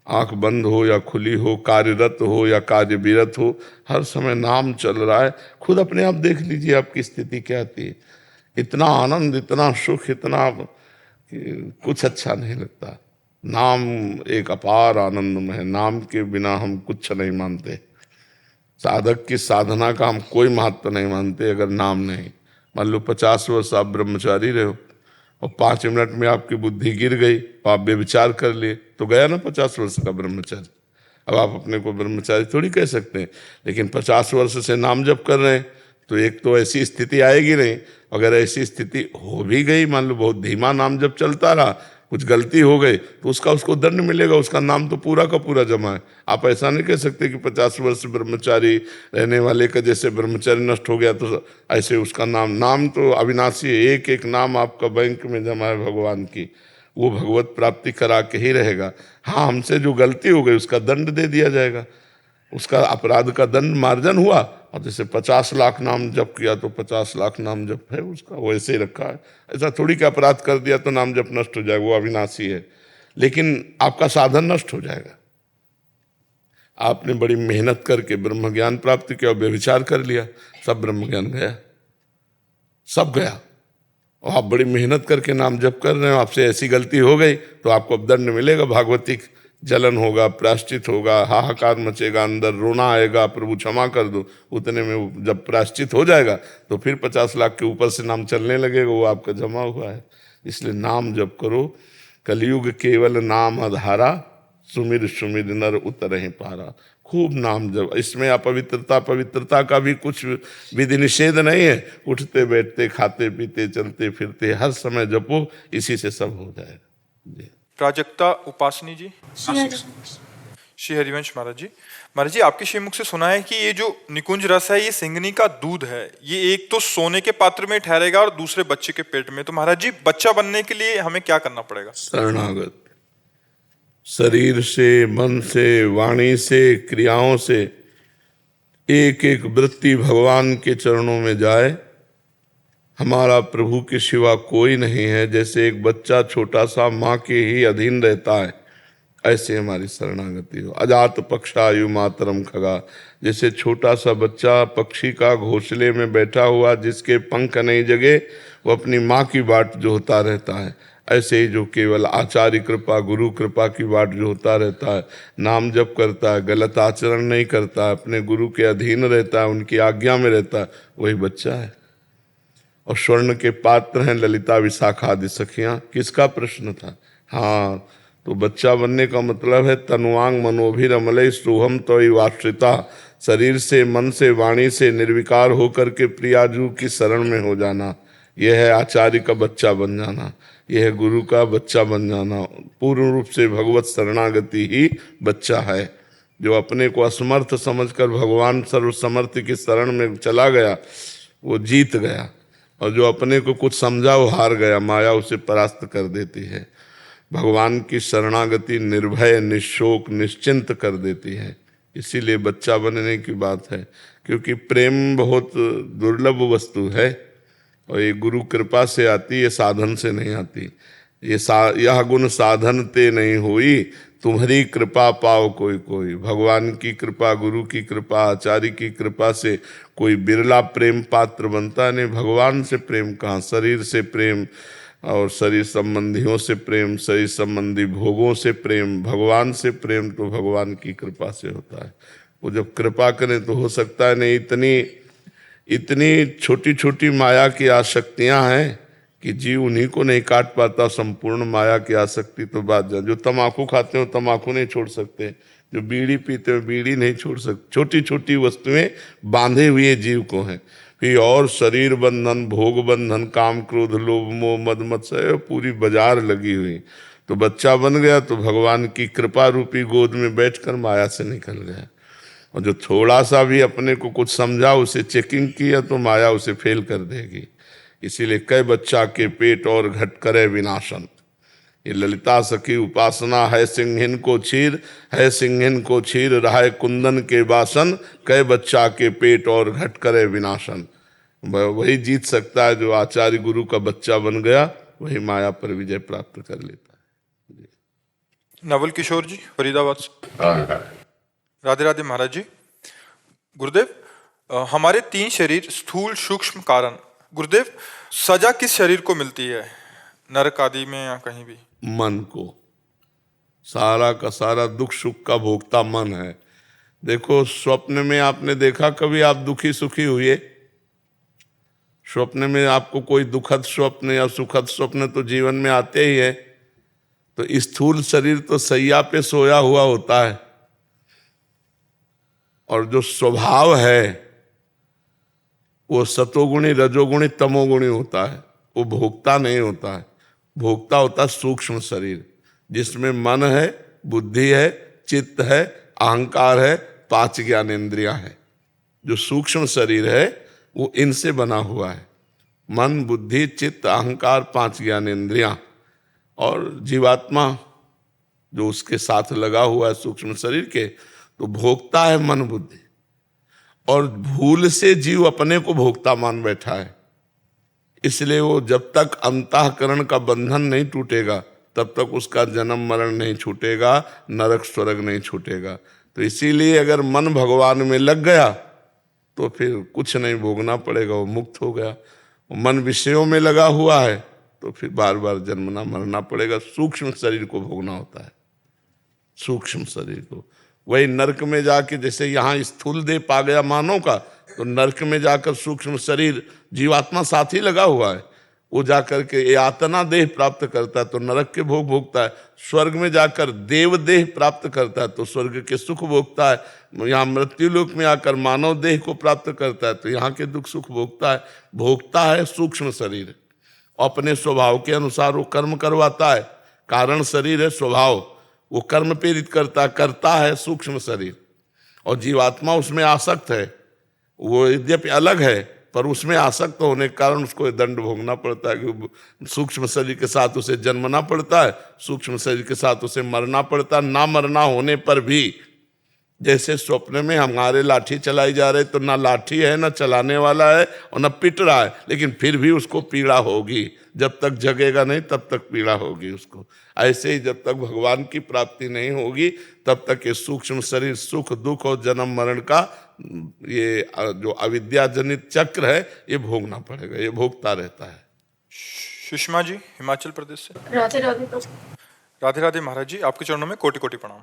[SPEAKER 2] आंख बंद हो या खुली हो, कार्यरत हो या कार्य विरत हो, हर समय नाम चल रहा है। खुद अपने आप देख लीजिए आपकी स्थिति क्या आती है। इतना आनंद, इतना सुख, इतना कुछ अच्छा नहीं लगता। नाम एक अपार आनंद में है। नाम के बिना हम कुछ नहीं मानते। साधक की साधना का हम कोई महत्व नहीं मानते अगर नाम नहीं। मान लो 50 वर्ष आप ब्रह्मचारी रहे हो और 5 मिनट में आपकी बुद्धि गिर गई, आप बेविचार कर लिए, तो गया ना 50 वर्ष का ब्रह्मचर्य। अब आप अपने को ब्रह्मचारी थोड़ी कह सकते हैं। लेकिन 50 वर्ष से नाम जप कर रहे हैं तो एक तो ऐसी स्थिति आएगी नहीं। अगर ऐसी स्थिति हो भी गई, मान लो बहुत धीमा नाम जप चलता रहा, कुछ गलती हो गई तो उसको दंड मिलेगा। उसका नाम तो पूरा का पूरा जमा है। आप ऐसा नहीं कह सकते कि 50 वर्ष ब्रह्मचारी रहने वाले का जैसे ब्रह्मचारी नष्ट हो गया तो ऐसे उसका नाम तो अविनाशी है। एक एक नाम आपका बैंक में जमा है भगवान की, वो भगवत प्राप्ति करा के ही रहेगा। हाँ, हमसे जो गलती हो गई उसका दंड दे दिया जाएगा, उसका अपराध का दंड मार्जन हुआ। और जैसे 50 लाख नाम जप किया तो 50 लाख नाम जप है उसका, वैसे ही रखा है। ऐसा थोड़ी कि अपराध कर दिया तो नाम जप नष्ट हो जाएगा, वो अविनाशी है। लेकिन आपका साधन नष्ट हो जाएगा। आपने बड़ी मेहनत करके ब्रह्म ज्ञान प्राप्त किया और व्यभिचार कर लिया, सब ब्रह्म ज्ञान गया, सब गया। और आप बड़ी मेहनत करके नाम जप कर रहे हो, आपसे ऐसी गलती हो गई तो आपको अब दंड मिलेगा, भागवतिक जलन होगा, प्रायश्चित होगा, हाहाकार मचेगा, अंदर रोना आएगा, प्रभु क्षमा कर दो। उतने में जब प्रायश्चित हो जाएगा तो फिर 50 लाख के ऊपर से नाम चलने लगेगा, वो आपका जमा हुआ है। इसलिए नाम जप करो। कलयुग केवल नाम आधारा, सुमिर सुमिर नर उतरहि पारा। खूब नाम जप। इसमें पवित्रता का भी कुछ विधि निषेध नहीं है। उठते बैठते खाते पीते चलते फिरते हर समय जपो, इसी से सब हो जाएगा। जी।
[SPEAKER 1] प्राजक्ता उपासनी जी। श्री हरिवंश महाराज जी। महाराज जी, आपके श्रीमुख से सुना है कि ये जो निकुंज रस है ये सिंगनी का दूध है। ये एक तो सोने के पात्र में ठहरेगा और दूसरे बच्चे के पेट में। तो महाराज जी, बच्चा बनने के लिए हमें क्या करना पड़ेगा?
[SPEAKER 2] शरणागत, शरीर से, मन से, वाणी से, क्रियाओं से एक एक वृत्ति भगवान के चरणों में जाए। हमारा प्रभु के सिवा कोई नहीं है। जैसे एक बच्चा छोटा सा माँ के ही अधीन रहता है, ऐसे हमारी शरणागति हो। अजात पक्षायु मातरम खगा। जैसे छोटा सा बच्चा पक्षी का घोंसले में बैठा हुआ, जिसके पंख नहीं जगे, वो अपनी माँ की बाट जो होता रहता है, ऐसे ही जो केवल आचार्य कृपा, गुरु कृपा की बाट जो होता रहता है, नाम जप करता है, गलत आचरण नहीं करता है, अपने गुरु के अधीन रहता है, उनकी आज्ञा में रहता है, वही बच्चा है। और स्वर्ण के पात्र हैं ललिता विशाखा आदि सखियां। किसका प्रश्न था? हाँ, तो बच्चा बनने का मतलब है तनुवांग मनोभिर अमलय सोहम तो वाश्रिता। शरीर से, मन से, वाणी से निर्विकार होकर के प्रियाजू की शरण में हो जाना, यह है आचार्य का बच्चा बन जाना, यह है गुरु का बच्चा बन जाना। पूर्ण रूप से भगवत शरणागति ही बच्चा है। जो अपने को असमर्थ समझकर भगवान सर्वसमर्थ की शरण में चला गया, वो जीत गया। और जो अपने को कुछ समझा, वो हार गया। माया उसे परास्त कर देती है। भगवान की शरणागति निर्भय, निशोक, निश्चिंत कर देती है। इसीलिए बच्चा बनने की बात है, क्योंकि प्रेम बहुत दुर्लभ वस्तु है और ये गुरु कृपा से आती है, साधन से नहीं आती। यह गुण साधन ते नहीं हुई, तुम्हारी कृपा पाओ कोई कोई। भगवान की कृपा, गुरु की कृपा, आचार्य की कृपा से कोई बिरला प्रेम पात्र बनता नहीं। भगवान से प्रेम कहाँ? शरीर से प्रेम और शरीर संबंधियों से प्रेम, शरीर संबंधी भोगों से प्रेम। भगवान से प्रेम तो भगवान की कृपा से होता है। वो जब कृपा करें तो हो सकता है नहीं। इतनी छोटी छोटी माया की आसक्तियां हैं कि जीव उन्हीं को नहीं काट पाता। संपूर्ण माया की आसक्ति तो बात जान। जो तम्बाकू खाते हो तम्बाकू नहीं छोड़ सकते, जो बीड़ी पीते हो बीड़ी नहीं छोड़ सकते। छोटी छोटी वस्तुएं बांधे हुए जीव को हैं। फिर और शरीर बंधन, भोग बंधन, काम क्रोध लोभ मोह मद मत्सर, पूरी बाजार लगी हुई। तो बच्चा बन गया तो भगवान की कृपा रूपी गोद में बैठकर माया से निकल गया। और जो थोड़ा सा भी अपने को कुछ समझा, उसे चेकिंग किया तो माया उसे फेल कर देगी। इसीलिए कई बच्चा के पेट और घट करे विनाशन। ये ललिता सखी उपासना है। सिंहिन को छीर है, सिंहिन को छीर रहा कुंदन के बासन, कई बच्चा के पेट और घट करे विनाशन। वही जीत सकता है जो आचार्य गुरु का बच्चा बन गया, वही माया पर विजय प्राप्त कर लेता है।
[SPEAKER 1] नवल किशोर जी, फरीदाबाद से। राधे राधे महाराज जी। गुरुदेव, हमारे 3 शरीर, स्थूल सूक्ष्म कारण। गुरुदेव, सजा किस शरीर को मिलती है, नरक आदि में या कहीं भी?
[SPEAKER 2] मन को। सारा का सारा दुख सुख का भोक्ता मन है। देखो, स्वप्न में आपने देखा कभी आप दुखी सुखी हुए? स्वप्न में आपको कोई दुखद स्वप्न या सुखद स्वप्न तो जीवन में आते ही है। तो स्थूल शरीर तो सैया पे सोया हुआ होता है, और जो स्वभाव है वो सतोगुणी, रजोगुणी, तमोगुणी होता है। वो भोक्ता नहीं होता है। भोक्ता होता है सूक्ष्म शरीर, जिसमें मन है, बुद्धि है, चित्त है, अहंकार है, 5 ज्ञानेंद्रियां है। जो सूक्ष्म शरीर है वो इनसे बना हुआ है, मन, बुद्धि, चित्त, अहंकार, 5 ज्ञानेंद्रियां। और जीवात्मा जो उसके साथ लगा हुआ है सूक्ष्म शरीर के, तो भोक्ता है मन, बुद्धि। और भूल से जीव अपने को भोक्ता मान बैठा है। इसलिए वो जब तक अंतःकरण का बंधन नहीं टूटेगा तब तक उसका जन्म मरण नहीं छूटेगा, नरक स्वर्ग नहीं छूटेगा। तो इसीलिए अगर मन भगवान में लग गया तो फिर कुछ नहीं भोगना पड़ेगा, वो मुक्त हो गया। मन विषयों में लगा हुआ है तो फिर बार बार जन्मना मरना पड़ेगा। सूक्ष्म शरीर को भोगना होता है, सूक्ष्म शरीर को। वही नरक में जाके, जैसे यहाँ स्थूल देह पा गया मानव का, तो नरक में जाकर सूक्ष्म शरीर जीवात्मा साथ ही लगा हुआ है, वो जाकर के यातना देह प्राप्त करता है तो नरक के भोग भोगता है। स्वर्ग में जाकर देव देह प्राप्त करता है तो स्वर्ग के सुख भोगता है। यहाँ मृत्यु लोक में आकर मानव देह को प्राप्त करता है तो यहाँ के दुख सुख भोगता है। भोगता है सूक्ष्म शरीर, अपने स्वभाव के अनुसार वो कर्म करवाता है। कारण शरीर है स्वभाव, वो कर्म प्रेरित करता है सूक्ष्म शरीर। और जीवात्मा उसमें आसक्त है, वो यद्यपि अलग है पर उसमें आसक्त होने के कारण उसको दंड भोगना पड़ता है कि सूक्ष्म शरीर के साथ उसे जन्मना पड़ता है, सूक्ष्म शरीर के साथ उसे मरना पड़ता है। ना मरना होने पर भी, जैसे स्वप्न में हमारे लाठी चलाई जा रही तो ना लाठी है, ना चलाने वाला है और ना पिट रहा है, लेकिन फिर भी उसको पीड़ा होगी। जब तक जगेगा नहीं तब तक पीड़ा होगी उसको। ऐसे ही जब तक भगवान की प्राप्ति नहीं होगी तब तक ये सूक्ष्म शरीर सुख दुख और जन्म मरण का ये जो अविद्या जनित चक्र है ये भोगना पड़ेगा, ये भोगता रहता है।
[SPEAKER 1] सुषमा जी हिमाचल प्रदेश से।
[SPEAKER 6] राधे राधे प्रभु।
[SPEAKER 1] राधे राधे महाराज जी, आपके चरणों में कोटि कोटि प्रणाम।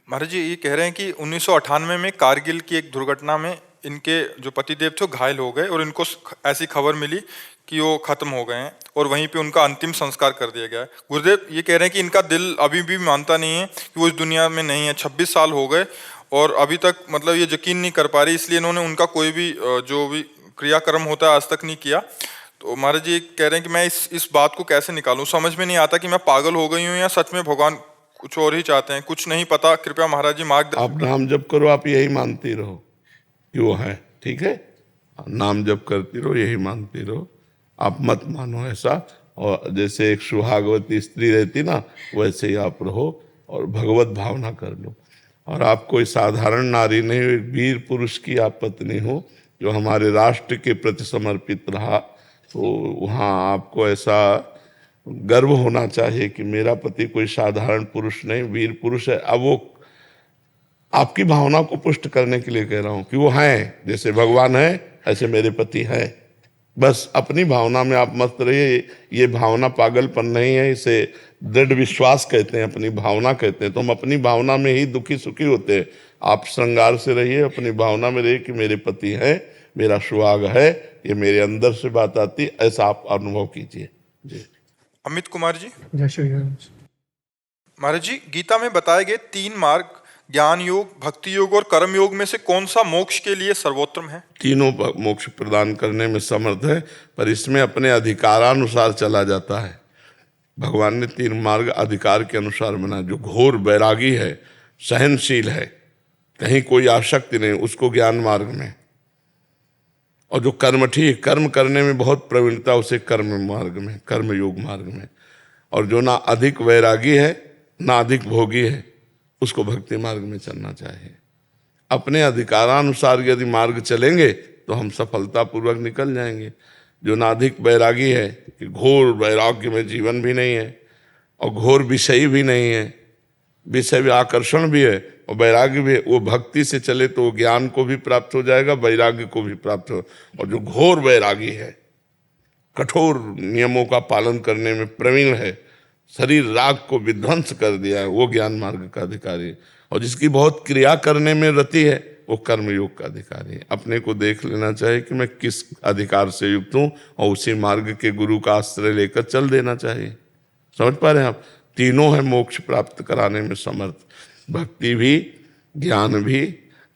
[SPEAKER 1] महाराज जी ये कह रहे हैं कि 1998 में कारगिल की एक दुर्घटना में इनके जो पतिदेव थे घायल हो गए और इनको ऐसी खबर मिली कि वो खत्म हो गए हैं और वहीं पे उनका अंतिम संस्कार कर दिया गया है। गुरुदेव ये कह रहे हैं कि इनका दिल अभी भी मानता नहीं है कि वो इस दुनिया में नहीं है। 26 साल हो गए और अभी तक मतलब ये यकीन नहीं कर पा रही, इसलिए इन्होंने उनका कोई भी जो भी क्रियाक्रम होता है आज तक नहीं किया। तो महाराज जी कह रहे हैं कि मैं इस बात को कैसे निकालूं, समझ में नहीं आता कि मैं पागल हो गई हूँ या सच में भगवान कुछ और ही चाहते हैं, कुछ नहीं पता। कृपया महाराज जी मार्गदर्शन।
[SPEAKER 2] आप नाम जप करो, आप यही मानती रहो कि वो है, ठीक है। नाम जप करती रहो, यही मानती रहो, आप मत मानो ऐसा। और जैसे एक सुहागवती स्त्री रहती ना, वैसे ही आप रहो और भगवत भावना कर लो। और आप कोई साधारण नारी नहीं हो, एक वीर पुरुष की आप पत्नी हो जो हमारे राष्ट्र के प्रति समर्पित रहा। तो वहाँ आपको ऐसा गर्व होना चाहिए कि मेरा पति कोई साधारण पुरुष नहीं, वीर पुरुष है। अब वो आपकी भावना को पुष्ट करने के लिए कह रहा हूँ कि वो हैं, जैसे भगवान है ऐसे मेरे पति है। बस अपनी भावना में आप मस्त रहिए। ये भावना पागलपन नहीं है, इसे दृढ़ विश्वास कहते हैं, अपनी भावना कहते हैं। तो हम अपनी भावना में ही दुखी सुखी होते हैं। आप श्रृंगार से रहिए, अपनी भावना में रहिए कि मेरे पति है, मेरा सुहाग है, ये मेरे अंदर से बात आती, ऐसा आप अनुभव कीजिए जी।
[SPEAKER 1] अमित कुमार जी।
[SPEAKER 7] जय श्री राम।
[SPEAKER 1] महाराज जी गीता में बताए गए 3 मार्ग, ज्ञान योग, भक्ति योग और कर्म योग में से कौन सा मोक्ष के लिए सर्वोत्तम है?
[SPEAKER 2] तीनों मोक्ष प्रदान करने में समर्थ है, पर इसमें अपने अधिकारानुसार चला जाता है। भगवान ने 3 मार्ग अधिकार के अनुसार बनाया। जो घोर बैरागी है, सहनशील है, कहीं कोई आसक्ति नहीं, उसको ज्ञान मार्ग में। और जो कर्मठी, कर्म करने में बहुत प्रवीणता, उसे कर्म मार्ग में, कर्म योग मार्ग में। और जो ना अधिक वैरागी है ना अधिक भोगी है, उसको भक्ति मार्ग में चलना चाहिए। अपने अधिकारानुसार यदि मार्ग चलेंगे तो हम सफलतापूर्वक निकल जाएंगे। जो ना अधिक वैरागी है कि घोर वैराग्य में जीवन भी नहीं है और घोर विषयी भी नहीं है, विषय भी आकर्षण भी है और वैराग्य भी है, वो भक्ति से चले तो वो ज्ञान को भी प्राप्त हो जाएगा, वैराग्य को भी प्राप्त हो। और जो घोर वैरागी है, कठोर नियमों का पालन करने में प्रवीण है, शरीर राग को विध्वंस कर दिया है, वो ज्ञान मार्ग का अधिकारी है। और जिसकी बहुत क्रिया करने में रति है, वो कर्म योग का अधिकारी है। अपने को देख लेना चाहिए कि मैं किस अधिकार से युक्त हूँ और उसी मार्ग के गुरु का आश्रय लेकर चल देना चाहिए। समझ पा रहे हैं आप? तीनों है मोक्ष प्राप्त कराने में समर्थ, भक्ति भी, ज्ञान भी,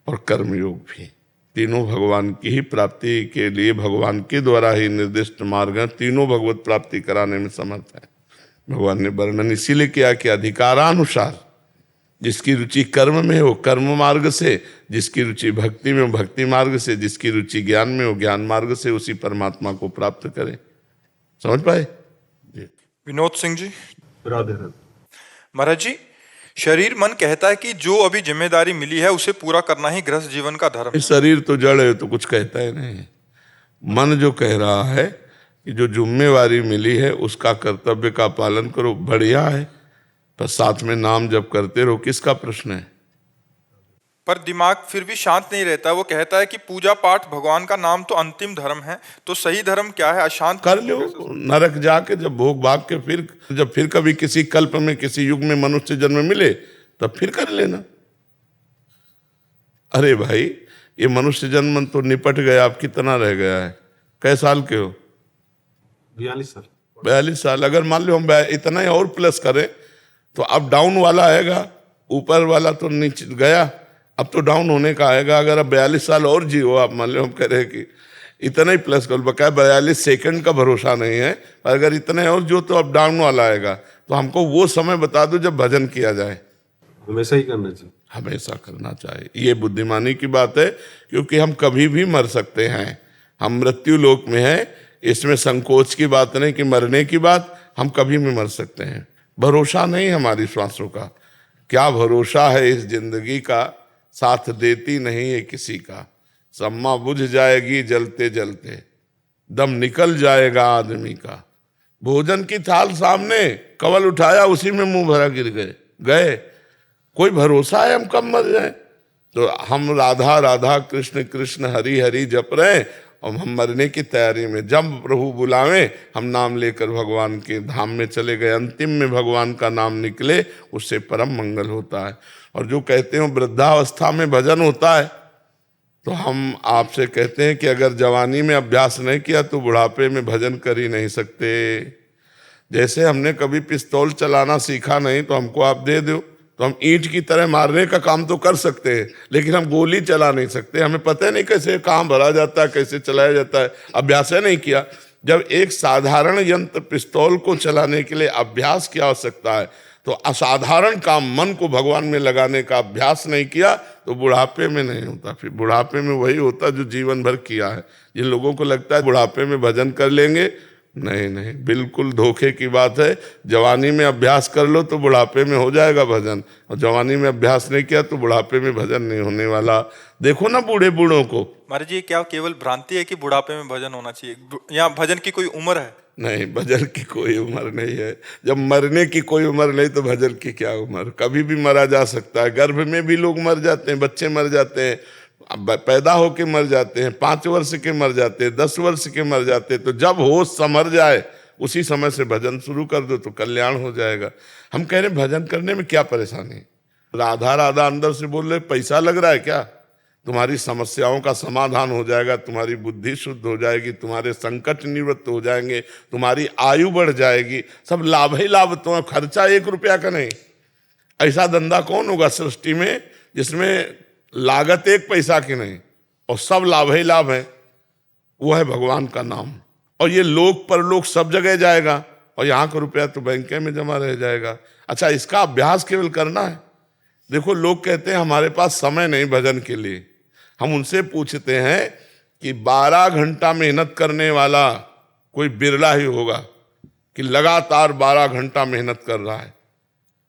[SPEAKER 2] और कर्मयोग भी। तीनों भगवान की ही प्राप्ति के लिए भगवान के द्वारा ही निर्दिष्ट मार्ग हैं। तीनों भगवत प्राप्ति कराने में समर्थ है। भगवान ने वर्णन इसीलिए किया कि अधिकारानुसार जिसकी रुचि कर्म में हो कर्म मार्ग से, जिसकी रुचि भक्ति में हो भक्ति मार्ग से, जिसकी रुचि ज्ञान में हो ज्ञान मार्ग से उसी परमात्मा को प्राप्त करे। समझ पाए?
[SPEAKER 1] विनोद सिंह जी।
[SPEAKER 5] राधे राधे।
[SPEAKER 1] महाराज जी, शरीर मन कहता है कि जो अभी जिम्मेदारी मिली है उसे पूरा करना ही गृहस्थ जीवन का धर्म है।
[SPEAKER 2] शरीर तो जड़ है तो कुछ कहता है नहीं। मन जो कह रहा है कि जो जिम्मेवारी मिली है उसका कर्तव्य का पालन करो, बढ़िया है, पर साथ में नाम जप करते रहो। किसका प्रश्न है?
[SPEAKER 1] पर दिमाग फिर भी शांत नहीं रहता। वो कहता है कि पूजा पाठ भगवान का नाम तो अंतिम धर्म है, तो सही धर्म क्या है? अशांत
[SPEAKER 2] कर लो नरक जाके, जब भोग भाग के फिर कभी किसी कल्प में किसी युग में मनुष्य जन्म मिले तब फिर कर लेना। अरे भाई, ये मनुष्य जन्म तो निपट गया, अब कितना रह गया है? कै साल के हो?
[SPEAKER 5] 42 साल।
[SPEAKER 2] 42 साल। अगर मान लो हम इतना ही और प्लस करें तो अब डाउन वाला आएगा, ऊपर वाला तो नीचे गया, अब तो डाउन होने का आएगा। अगर अब 42 साल और जियो, आप मान लो हम कह रहे हैं कि इतना ही प्लस करो, बकाया 42 सेकंड का भरोसा नहीं है, पर अगर इतना और जो तो अब डाउन वाला आएगा। तो हमको वो समय बता दो जब भजन किया जाए।
[SPEAKER 5] हमेशा ही करना चाहिए।
[SPEAKER 2] हमेशा करना चाहिए, ये बुद्धिमानी की बात है, क्योंकि हम कभी भी मर सकते हैं। हम मृत्यु लोक में हैं, इसमें संकोच की बात नहीं कि मरने की बात, हम कभी भी मर सकते हैं। भरोसा नहीं हमारी श्वासों का, क्या भरोसा है इस जिंदगी का, साथ देती नहीं है किसी का। सम्मा बुझ जाएगी जलते जलते, दम निकल जाएगा आदमी का। भोजन की थाल सामने, कवल उठाया उसी में मुंह भरा गिर गए। कोई भरोसा है हम कब मर जाए? तो हम राधा राधा कृष्ण कृष्ण हरि हरि जप रहे हैं और हम मरने की तैयारी में, जब प्रभु बुलावे हम नाम लेकर भगवान के धाम में चले गए। अंतिम में भगवान का नाम निकले, उससे परम मंगल होता है। और जो कहते हो वृद्धावस्था में भजन होता है, तो हम आपसे कहते हैं कि अगर जवानी में अभ्यास नहीं किया तो बुढ़ापे में भजन कर ही नहीं सकते। जैसे हमने कभी पिस्तौल चलाना सीखा नहीं तो हमको आप दे दो, तो हम ईंट की तरह मारने का काम तो कर सकते हैं, लेकिन हम गोली चला नहीं सकते। हमें पता नहीं कैसे काम भरा जाता है, कैसे चलाया जाता है, अभ्यास नहीं किया। जब एक साधारण यंत्र पिस्तौल को चलाने के लिए अभ्यास की आवश्यकता है, तो असाधारण काम मन को भगवान में लगाने का अभ्यास नहीं किया तो बुढ़ापे में नहीं होता। फिर बुढ़ापे में वही होता जो जीवन भर किया है। जिन लोगों को लगता है बुढ़ापे में भजन कर लेंगे, नहीं नहीं, बिल्कुल धोखे की बात है। जवानी में अभ्यास कर लो तो बुढ़ापे में हो जाएगा भजन, और जवानी में अभ्यास नहीं किया तो बुढ़ापे में भजन नहीं होने वाला। देखो ना बूढ़ों को।
[SPEAKER 1] महाराज जी, क्या केवल भ्रांति है कि बुढ़ापे में भजन होना चाहिए? यहाँ भजन की कोई उम्र है?
[SPEAKER 2] नहीं, भजन की कोई उम्र नहीं है। जब मरने की कोई उम्र नहीं तो भजन की क्या उम्र? कभी भी मरा जा सकता है। गर्भ में भी लोग मर जाते हैं, बच्चे मर जाते हैं, पैदा होके मर जाते हैं, 5 वर्ष के मर जाते हैं, 10 वर्ष के मर जाते हैं। तो जब होश संभर जाए उसी समय से भजन शुरू कर दो तो कल्याण हो जाएगा। हम कह रहे भजन करने में क्या परेशानी? राधा राधा अंदर से बोल रहे, पैसा लग रहा है क्या? तुम्हारी समस्याओं का समाधान हो जाएगा, तुम्हारी बुद्धि शुद्ध हो जाएगी, तुम्हारे संकट निवृत्त हो जाएंगे, तुम्हारी आयु बढ़ जाएगी। सब लाभ ही लाभ, तो खर्चा 1 रुपया का नहीं। ऐसा धंधा कौन होगा सृष्टि में जिसमें लागत 1 पैसा की नहीं और सब लाभ ही लाभ है? वो है भगवान का नाम। और ये लोक परलोक सब जगह जाएगा, और यहाँ का रुपया तो बैंक में जमा रह जाएगा। अच्छा, इसका अभ्यास केवल करना है। देखो, लोग कहते हैं हमारे पास समय नहीं भजन के लिए। हम उनसे पूछते हैं कि 12 घंटा मेहनत करने वाला कोई बिरला ही होगा कि लगातार 12 घंटा मेहनत कर रहा है।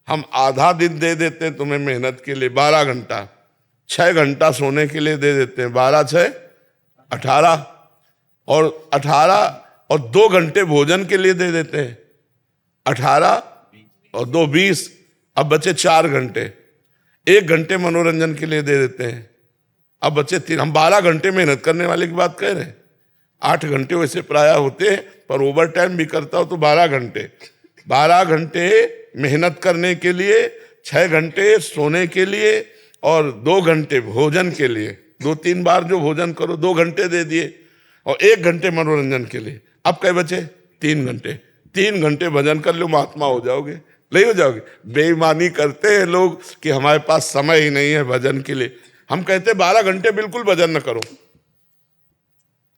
[SPEAKER 2] हम आधा दिन दे देते हैं तुम्हें मेहनत के लिए, 12 घंटा, 6 घंटा सोने के लिए दे देते हैं, 12 6 18, और 18 और 2 घंटे भोजन के लिए दे देते हैं, 18 और 2 20, अब बचे 4 घंटे, 1 घंटे मनोरंजन के लिए दे देते हैं, अब बचे 3। हम 12 घंटे मेहनत करने वाले की बात कह रहे हैं। 8 घंटे वैसे प्राय होते हैं, पर ओवर टाइम भी करता हो तो 12 घंटे। 12 घंटे मेहनत करने के लिए, 6 घंटे सोने के लिए और 2 घंटे भोजन के लिए। 2-3 बार जो भोजन करो 2 घंटे दे दिए, और 1 घंटे मनोरंजन के लिए। अब क्या बचे? 3 घंटे। 3 घंटे भजन कर लो, महात्मा हो जाओगे। नहीं हो जाओगे? बेईमानी करते हैं लोग कि हमारे पास समय ही नहीं है भजन के लिए। हम कहते 12 घंटे बिल्कुल भजन न करो,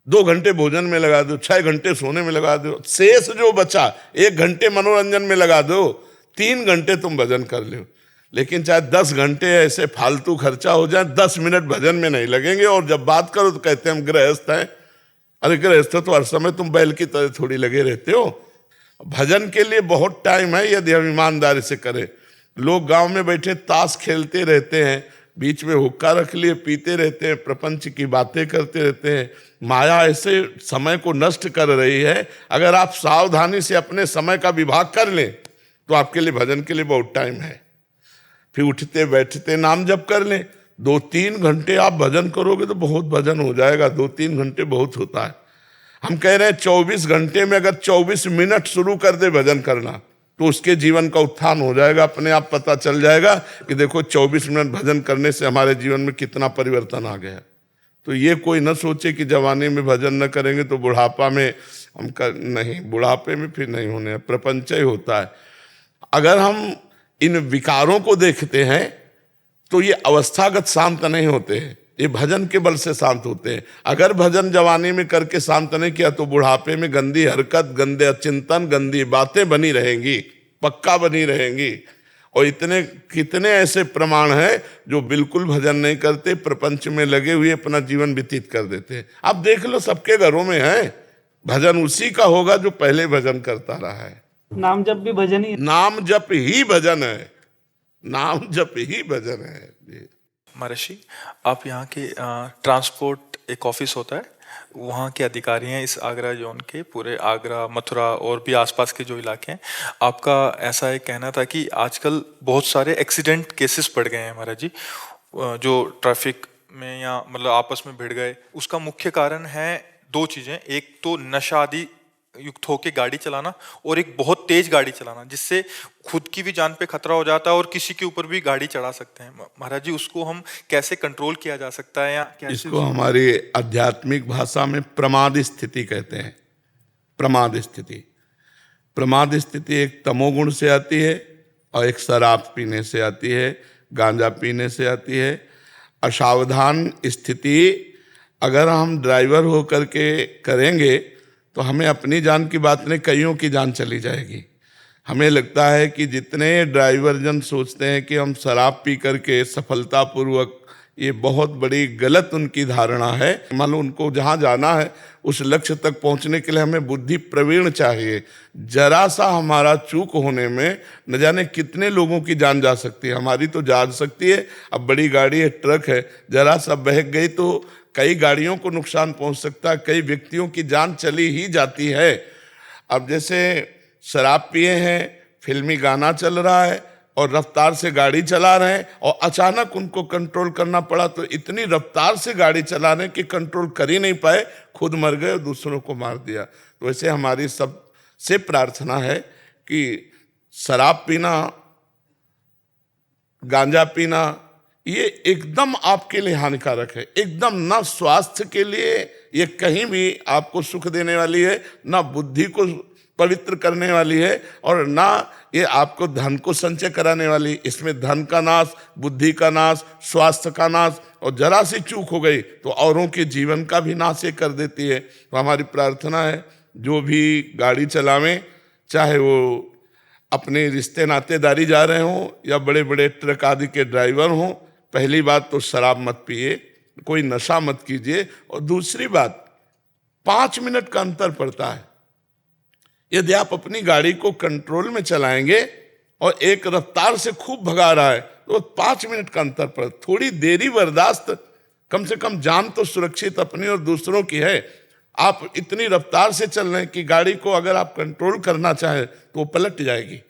[SPEAKER 2] 2 घंटे भोजन में लगा दो, 6 घंटे सोने में लगा दो, शेष जो बचा 1 घंटे मनोरंजन में लगा दो, 3 घंटे तुम भजन कर लो। लेकिन चाहे 10 घंटे ऐसे फालतू खर्चा हो जाए, 10 मिनट भजन में नहीं लगेंगे। और जब बात करो तो कहते हैं हम गृहस्थ हैं। अरे गृहस्थ तो हर समय तुम बैल की तरह थोड़ी लगे रहते हो। भजन के लिए बहुत टाइम है यदि हम ईमानदारी से करें। लोग गांव में बैठे ताश खेलते रहते हैं, बीच में हुक्का रख लिए पीते रहते हैं, प्रपंच की बातें करते रहते हैं। माया ऐसे समय को नष्ट कर रही है। अगर आप सावधानी से अपने समय का विभाग कर लें तो आपके लिए भजन के लिए बहुत टाइम है। फिर उठते बैठते नाम जप कर लें, 2-3 घंटे आप भजन करोगे तो बहुत भजन हो जाएगा। 2-3 घंटे बहुत होता है। हम कह रहे हैं 24 घंटे में अगर 24 मिनट शुरू कर दे भजन करना तो उसके जीवन का उत्थान हो जाएगा। अपने आप पता चल जाएगा कि देखो 24 मिनट भजन करने से हमारे जीवन में कितना परिवर्तन आ गया। तो ये कोई न सोचे कि जवानी में भजन न करेंगे तो बुढ़ापा में हम कर नहीं, बुढ़ापे में फिर नहीं होने, प्रपंच ही होता है। अगर हम इन विकारों को देखते हैं तो ये अवस्थागत शांत नहीं होते हैं, ये भजन के बल से शांत होते हैं। अगर भजन जवानी में करके शांत नहीं किया तो बुढ़ापे में गंदी हरकत, गंदे चिंतन, गंदी बातें बनी रहेंगी, पक्का बनी रहेंगी। और इतने कितने ऐसे प्रमाण हैं जो बिल्कुल भजन नहीं करते, प्रपंच में लगे हुए अपना जीवन व्यतीत कर देते हैं। आप देख लो सबके घरों में है, भजन उसी का होगा जो पहले भजन करता रहा है।
[SPEAKER 6] नाम जप भी भजन ही,
[SPEAKER 2] नाम जप ही भजन है, नाम जप ही भजन है।
[SPEAKER 1] महर्षि, आप यहाँ के ट्रांसपोर्ट एक ऑफिस होता है, वहाँ के अधिकारी हैं इस आगरा जोन के, पूरे आगरा, मथुरा और भी आसपास के जो इलाके हैं। आपका ऐसा एक कहना था कि आजकल बहुत सारे एक्सीडेंट केसेस बढ़ गए हैं महाराज जी, जो ट्रैफिक में या मतलब आपस में भिड़ गए। उसका मुख्य कारण है 2 चीज़ें, एक तो नशा आदि युक्त होकर गाड़ी चलाना और एक बहुत तेज गाड़ी चलाना, जिससे खुद की भी जान पे खतरा हो जाता है और किसी के ऊपर भी गाड़ी चढ़ा सकते हैं। महाराज जी, उसको हम कैसे कंट्रोल किया जा सकता है या कैसे?
[SPEAKER 2] इसको हमारी आध्यात्मिक भाषा में प्रमाद स्थिति कहते हैं। प्रमाद स्थिति, प्रमाद स्थिति एक तमोगुण से आती है और एक शराब पीने से आती है, गांजा पीने से आती है। असावधान स्थिति अगर हम ड्राइवर हो करके करेंगे तो हमें अपनी जान की बात नहीं, कईयों की जान चली जाएगी। हमें लगता है कि जितने ड्राइवर जन सोचते हैं कि हम शराब पी करके सफलतापूर्वक, ये बहुत बड़ी गलत उनकी धारणा है। मान लो उनको जहाँ जाना है उस लक्ष्य तक पहुँचने के लिए हमें बुद्धि प्रवीण चाहिए। जरा सा हमारा चूक होने में न जाने कितने लोगों की जान जा सकती है। हमारी तो जा सकती है, अब बड़ी गाड़ी है, ट्रक है, जरा सा बहक गई तो कई गाड़ियों को नुकसान पहुंच सकता है, कई व्यक्तियों की जान चली ही जाती है। अब जैसे शराब पिए हैं, फिल्मी गाना चल रहा है और रफ्तार से गाड़ी चला रहे हैं और अचानक उनको कंट्रोल करना पड़ा तो इतनी रफ्तार से गाड़ी चला रहे कि कंट्रोल कर ही नहीं पाए, खुद मर गए और दूसरों को मार दिया। तो वैसे हमारी सबसे प्रार्थना है कि शराब पीना, गांजा पीना ये एकदम आपके लिए हानिकारक है, एकदम। ना स्वास्थ्य के लिए ये कहीं भी आपको सुख देने वाली है, ना बुद्धि को पवित्र करने वाली है, और ना ये आपको धन को संचय कराने वाली। इसमें धन का नाश, बुद्धि का नाश, स्वास्थ्य का नाश, और जरा सी चूक हो गई तो औरों के जीवन का भी नाश ये कर देती है। तो हमारी प्रार्थना है जो भी गाड़ी चलावें, चाहे वो अपने रिश्ते नातेदारी जा रहे हों या बड़े बड़े ट्रक आदि के ड्राइवर हों, पहली बात तो शराब मत पिए, कोई नशा मत कीजिए। और दूसरी बात, 5 मिनट का अंतर पड़ता है। यदि आप अपनी गाड़ी को कंट्रोल में चलाएंगे और एक रफ्तार से खूब भगा रहा है तो 5 मिनट का अंतर पड़, थोड़ी देरी बर्दाश्त, कम से कम जान तो सुरक्षित अपनी और दूसरों की है। आप इतनी रफ्तार से चल रहे हैं कि गाड़ी को अगर आप कंट्रोल करना चाहें तो वो पलट जाएगी।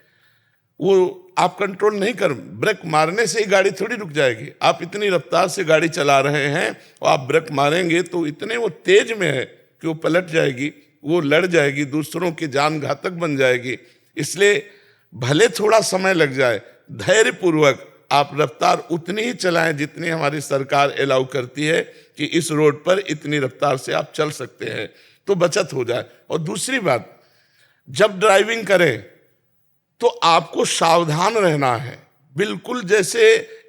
[SPEAKER 2] वो आप कंट्रोल नहीं कर, ब्रेक मारने से ही गाड़ी थोड़ी रुक जाएगी। आप इतनी रफ्तार से गाड़ी चला रहे हैं और आप ब्रेक मारेंगे तो इतने वो तेज में है कि वो पलट जाएगी, वो लड़ जाएगी, दूसरों की जान घातक बन जाएगी। इसलिए भले थोड़ा समय लग जाए, धैर्यपूर्वक आप रफ्तार उतनी ही चलाएं जितनी हमारी सरकार अलाउ करती है कि इस रोड पर इतनी रफ्तार से आप चल सकते हैं, तो बचत हो जाए। और दूसरी बात, जब ड्राइविंग करें तो आपको सावधान रहना है, बिल्कुल जैसे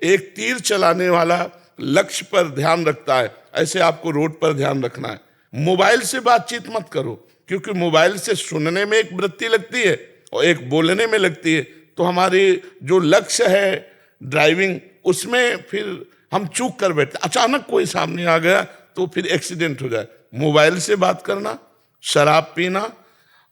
[SPEAKER 2] एक तीर चलाने वाला लक्ष्य पर ध्यान रखता है, ऐसे आपको रोड पर ध्यान रखना है। मोबाइल से बातचीत मत करो, क्योंकि मोबाइल से सुनने में एक वृत्ति लगती है और एक बोलने में लगती है, तो हमारी जो लक्ष्य है ड्राइविंग, उसमें फिर हम चूक कर बैठते। अचानक कोई सामने आ गया तो फिर एक्सीडेंट हो जाए। मोबाइल से बात करना, शराब पीना,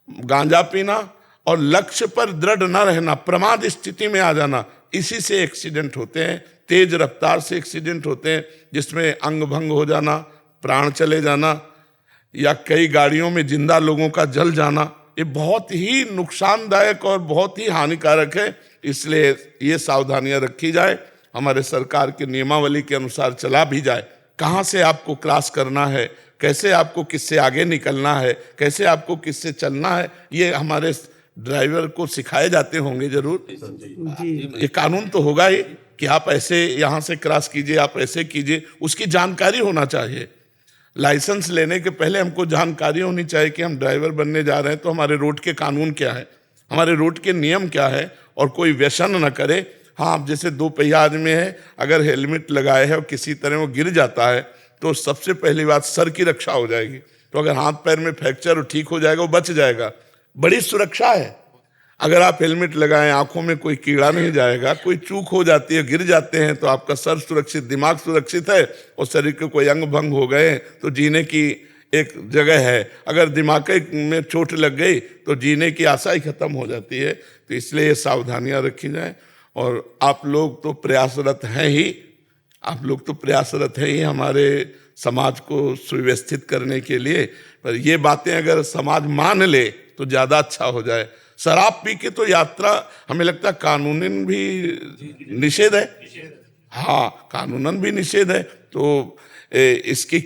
[SPEAKER 2] गांजा पीना और लक्ष्य पर दृढ़ न रहना, प्रमाद स्थिति में आ जाना, इसी से एक्सीडेंट होते हैं। तेज रफ्तार से एक्सीडेंट होते हैं, जिसमें अंग भंग हो जाना, प्राण चले जाना, या कई गाड़ियों में जिंदा लोगों का जल जाना, ये बहुत ही नुकसानदायक और बहुत ही हानिकारक है। इसलिए ये सावधानियां रखी जाए, हमारे सरकार के नियमावली के अनुसार चला भी जाए। कहाँ से आपको क्रॉस करना है, कैसे आपको किससे आगे निकलना है, कैसे आपको किससे चलना है, ये हमारे ड्राइवर को सिखाए जाते होंगे जरूर। ये कानून तो होगा ही कि आप ऐसे यहाँ से क्रॉस कीजिए, आप ऐसे कीजिए, उसकी जानकारी होना चाहिए। लाइसेंस लेने के पहले हमको जानकारी होनी चाहिए कि हम ड्राइवर बनने जा रहे हैं तो हमारे रोड के कानून क्या है, हमारे रोड के नियम क्या है, और कोई व्यसन न करे। हाँ, जैसे 2 पहिया आदमी है, अगर हेलमेट लगाए है और किसी तरह वो गिर जाता है तो सबसे पहली बात सर की रक्षा हो जाएगी। तो अगर हाथ पैर में फ्रैक्चर ठीक हो जाएगा, वो बच जाएगा, बड़ी सुरक्षा है। अगर आप हेलमेट लगाएं, आंखों में कोई कीड़ा नहीं जाएगा, कोई चूक हो जाती है, गिर जाते हैं तो आपका सर सुरक्षित, दिमाग सुरक्षित है, और शरीर के कोई अंग भंग हो गए तो जीने की एक जगह है। अगर दिमाग में चोट लग गई तो जीने की आशा ही खत्म हो जाती है। तो इसलिए ये सावधानियां रखी जाए। और आप लोग तो प्रयासरत हैं ही, आप लोग तो प्रयासरत हैं ही हमारे समाज को सुव्यवस्थित करने के लिए। पर ये बातें अगर समाज मान ले तो ज़्यादा अच्छा हो जाए। शराब पी के तो यात्रा हमें लगता है कानूनन भी निषेध है। हाँ, कानूनन भी निषेध है। तो इसकी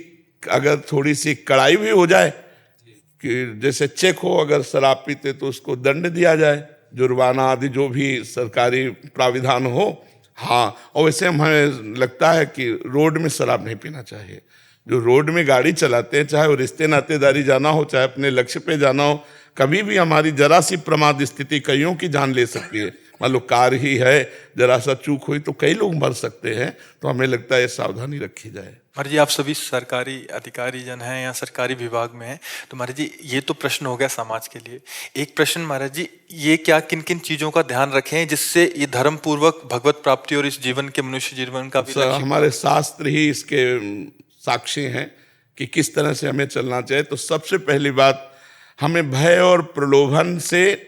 [SPEAKER 2] अगर थोड़ी सी कड़ाई भी हो जाए कि जैसे चेक हो, अगर शराब पीते तो उसको दंड दिया जाए, जुर्माना आदि जो भी सरकारी प्राविधान हो। हाँ, और वैसे हमें लगता है कि रोड में शराब नहीं पीना चाहिए। जो रोड में गाड़ी चलाते हैं, चाहे वो रिश्ते नातेदारी जाना हो, चाहे अपने लक्ष्य पे जाना हो, कभी भी हमारी जरा सी प्रमाद स्थिति कईयों की जान ले सकती है। मान लो कार ही है, जरा सा चूक हुई तो कई लोग मर सकते हैं। तो हमें लगता है सावधानी रखी जाए।
[SPEAKER 1] महाराज जी, आप सभी सरकारी अधिकारी जन हैं या सरकारी विभाग में हैं, तो महाराज जी ये तो प्रश्न हो गया समाज के लिए। एक प्रश्न महाराज जी, ये क्या किन किन चीजों का ध्यान रखें जिससे ये धर्म पूर्वक भगवत प्राप्ति और इस जीवन के मनुष्य जीवन का भी
[SPEAKER 2] हमारे शास्त्र ही इसके साक्षी हैं कि किस तरह से हमें चलना चाहिए। तो सबसे पहली बात, हमें भय और प्रलोभन से,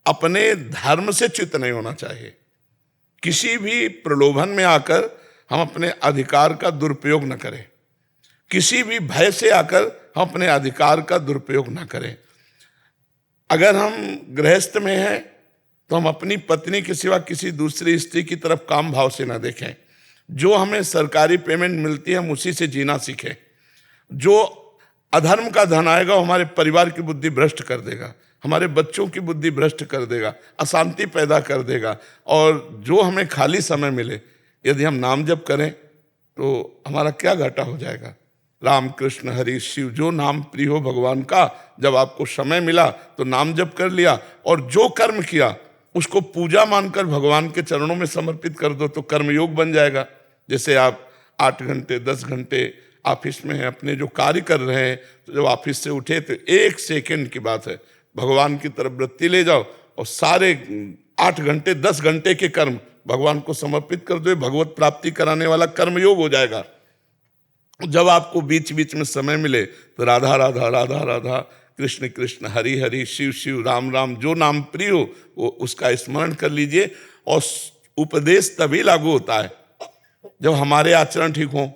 [SPEAKER 2] अपने धर्म से च्युत नहीं होना चाहिए। किसी भी प्रलोभन में आकर हम अपने अधिकार का दुरुपयोग न करें, किसी भी भय से आकर हम अपने अधिकार का दुरुपयोग न करें। अगर हम गृहस्थ में हैं तो हम अपनी पत्नी के सिवा किसी दूसरी स्त्री की तरफ काम भाव से न देखें। जो हमें सरकारी पेमेंट मिलती है हम उसी से जीना सीखें। जो अधर्म का धन आएगा वो हमारे परिवार की बुद्धि भ्रष्ट कर देगा, हमारे बच्चों की बुद्धि भ्रष्ट कर देगा, अशांति पैदा कर देगा। और जो हमें खाली समय मिले, यदि हम नाम जप करें तो हमारा क्या घाटा हो जाएगा। राम कृष्ण हरि शिव, जो नाम प्रिय हो भगवान का, जब आपको समय मिला तो नाम जप कर लिया, और जो कर्म किया उसको पूजा मानकर भगवान के चरणों में समर्पित कर दो तो कर्मयोग बन जाएगा। जैसे आप 8 घंटे 10 घंटे ऑफिस में हैं, अपने जो कार्य कर रहे हैं, तो जब ऑफिस से उठे तो 1 सेकंड की बात है, भगवान की तरफ वृत्ति ले जाओ और सारे 8 घंटे 10 घंटे के कर्म भगवान को समर्पित कर दो। भगवत प्राप्ति कराने वाला कर्मयोग हो जाएगा। जब आपको बीच बीच में समय मिले तो राधा राधा राधा राधा, कृष्ण कृष्ण, हरि हरि, शिव शिव, राम राम, जो नाम प्रिय हो वो उसका स्मरण कर लीजिए। और उपदेश तभी लागू होता है जब हमारे आचरण ठीक हो।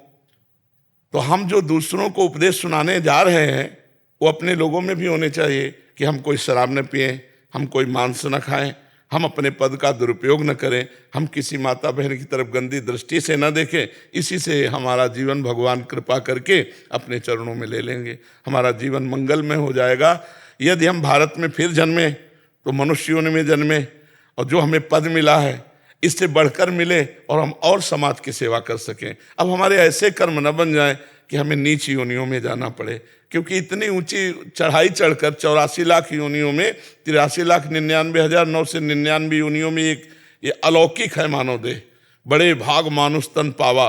[SPEAKER 2] तो हम जो दूसरों को उपदेश सुनाने जा रहे हैं वो अपने लोगों में भी होने चाहिए कि हम कोई शराब न पिएं, हम कोई मांस न खाएं, हम अपने पद का दुरुपयोग न करें, हम किसी माता बहन की तरफ गंदी दृष्टि से न देखें। इसी से हमारा जीवन भगवान कृपा करके अपने चरणों में ले लेंगे, हमारा जीवन मंगलमय हो जाएगा। यदि हम भारत में फिर जन्मे तो मनुष्य योनि में जन्मे, और जो हमें पद मिला है इससे बढ़कर मिले और हम और समाज की सेवा कर सकें। अब हमारे ऐसे कर्म न बन जाएं कि हमें नीच योनियों में जाना पड़े, क्योंकि इतनी ऊंची चढ़ाई चढ़कर 84 लाख योनियों में 83,99,999 योनियों में एक ये अलौकिक है मानव देह। बड़े भाग मानुष तन पावा,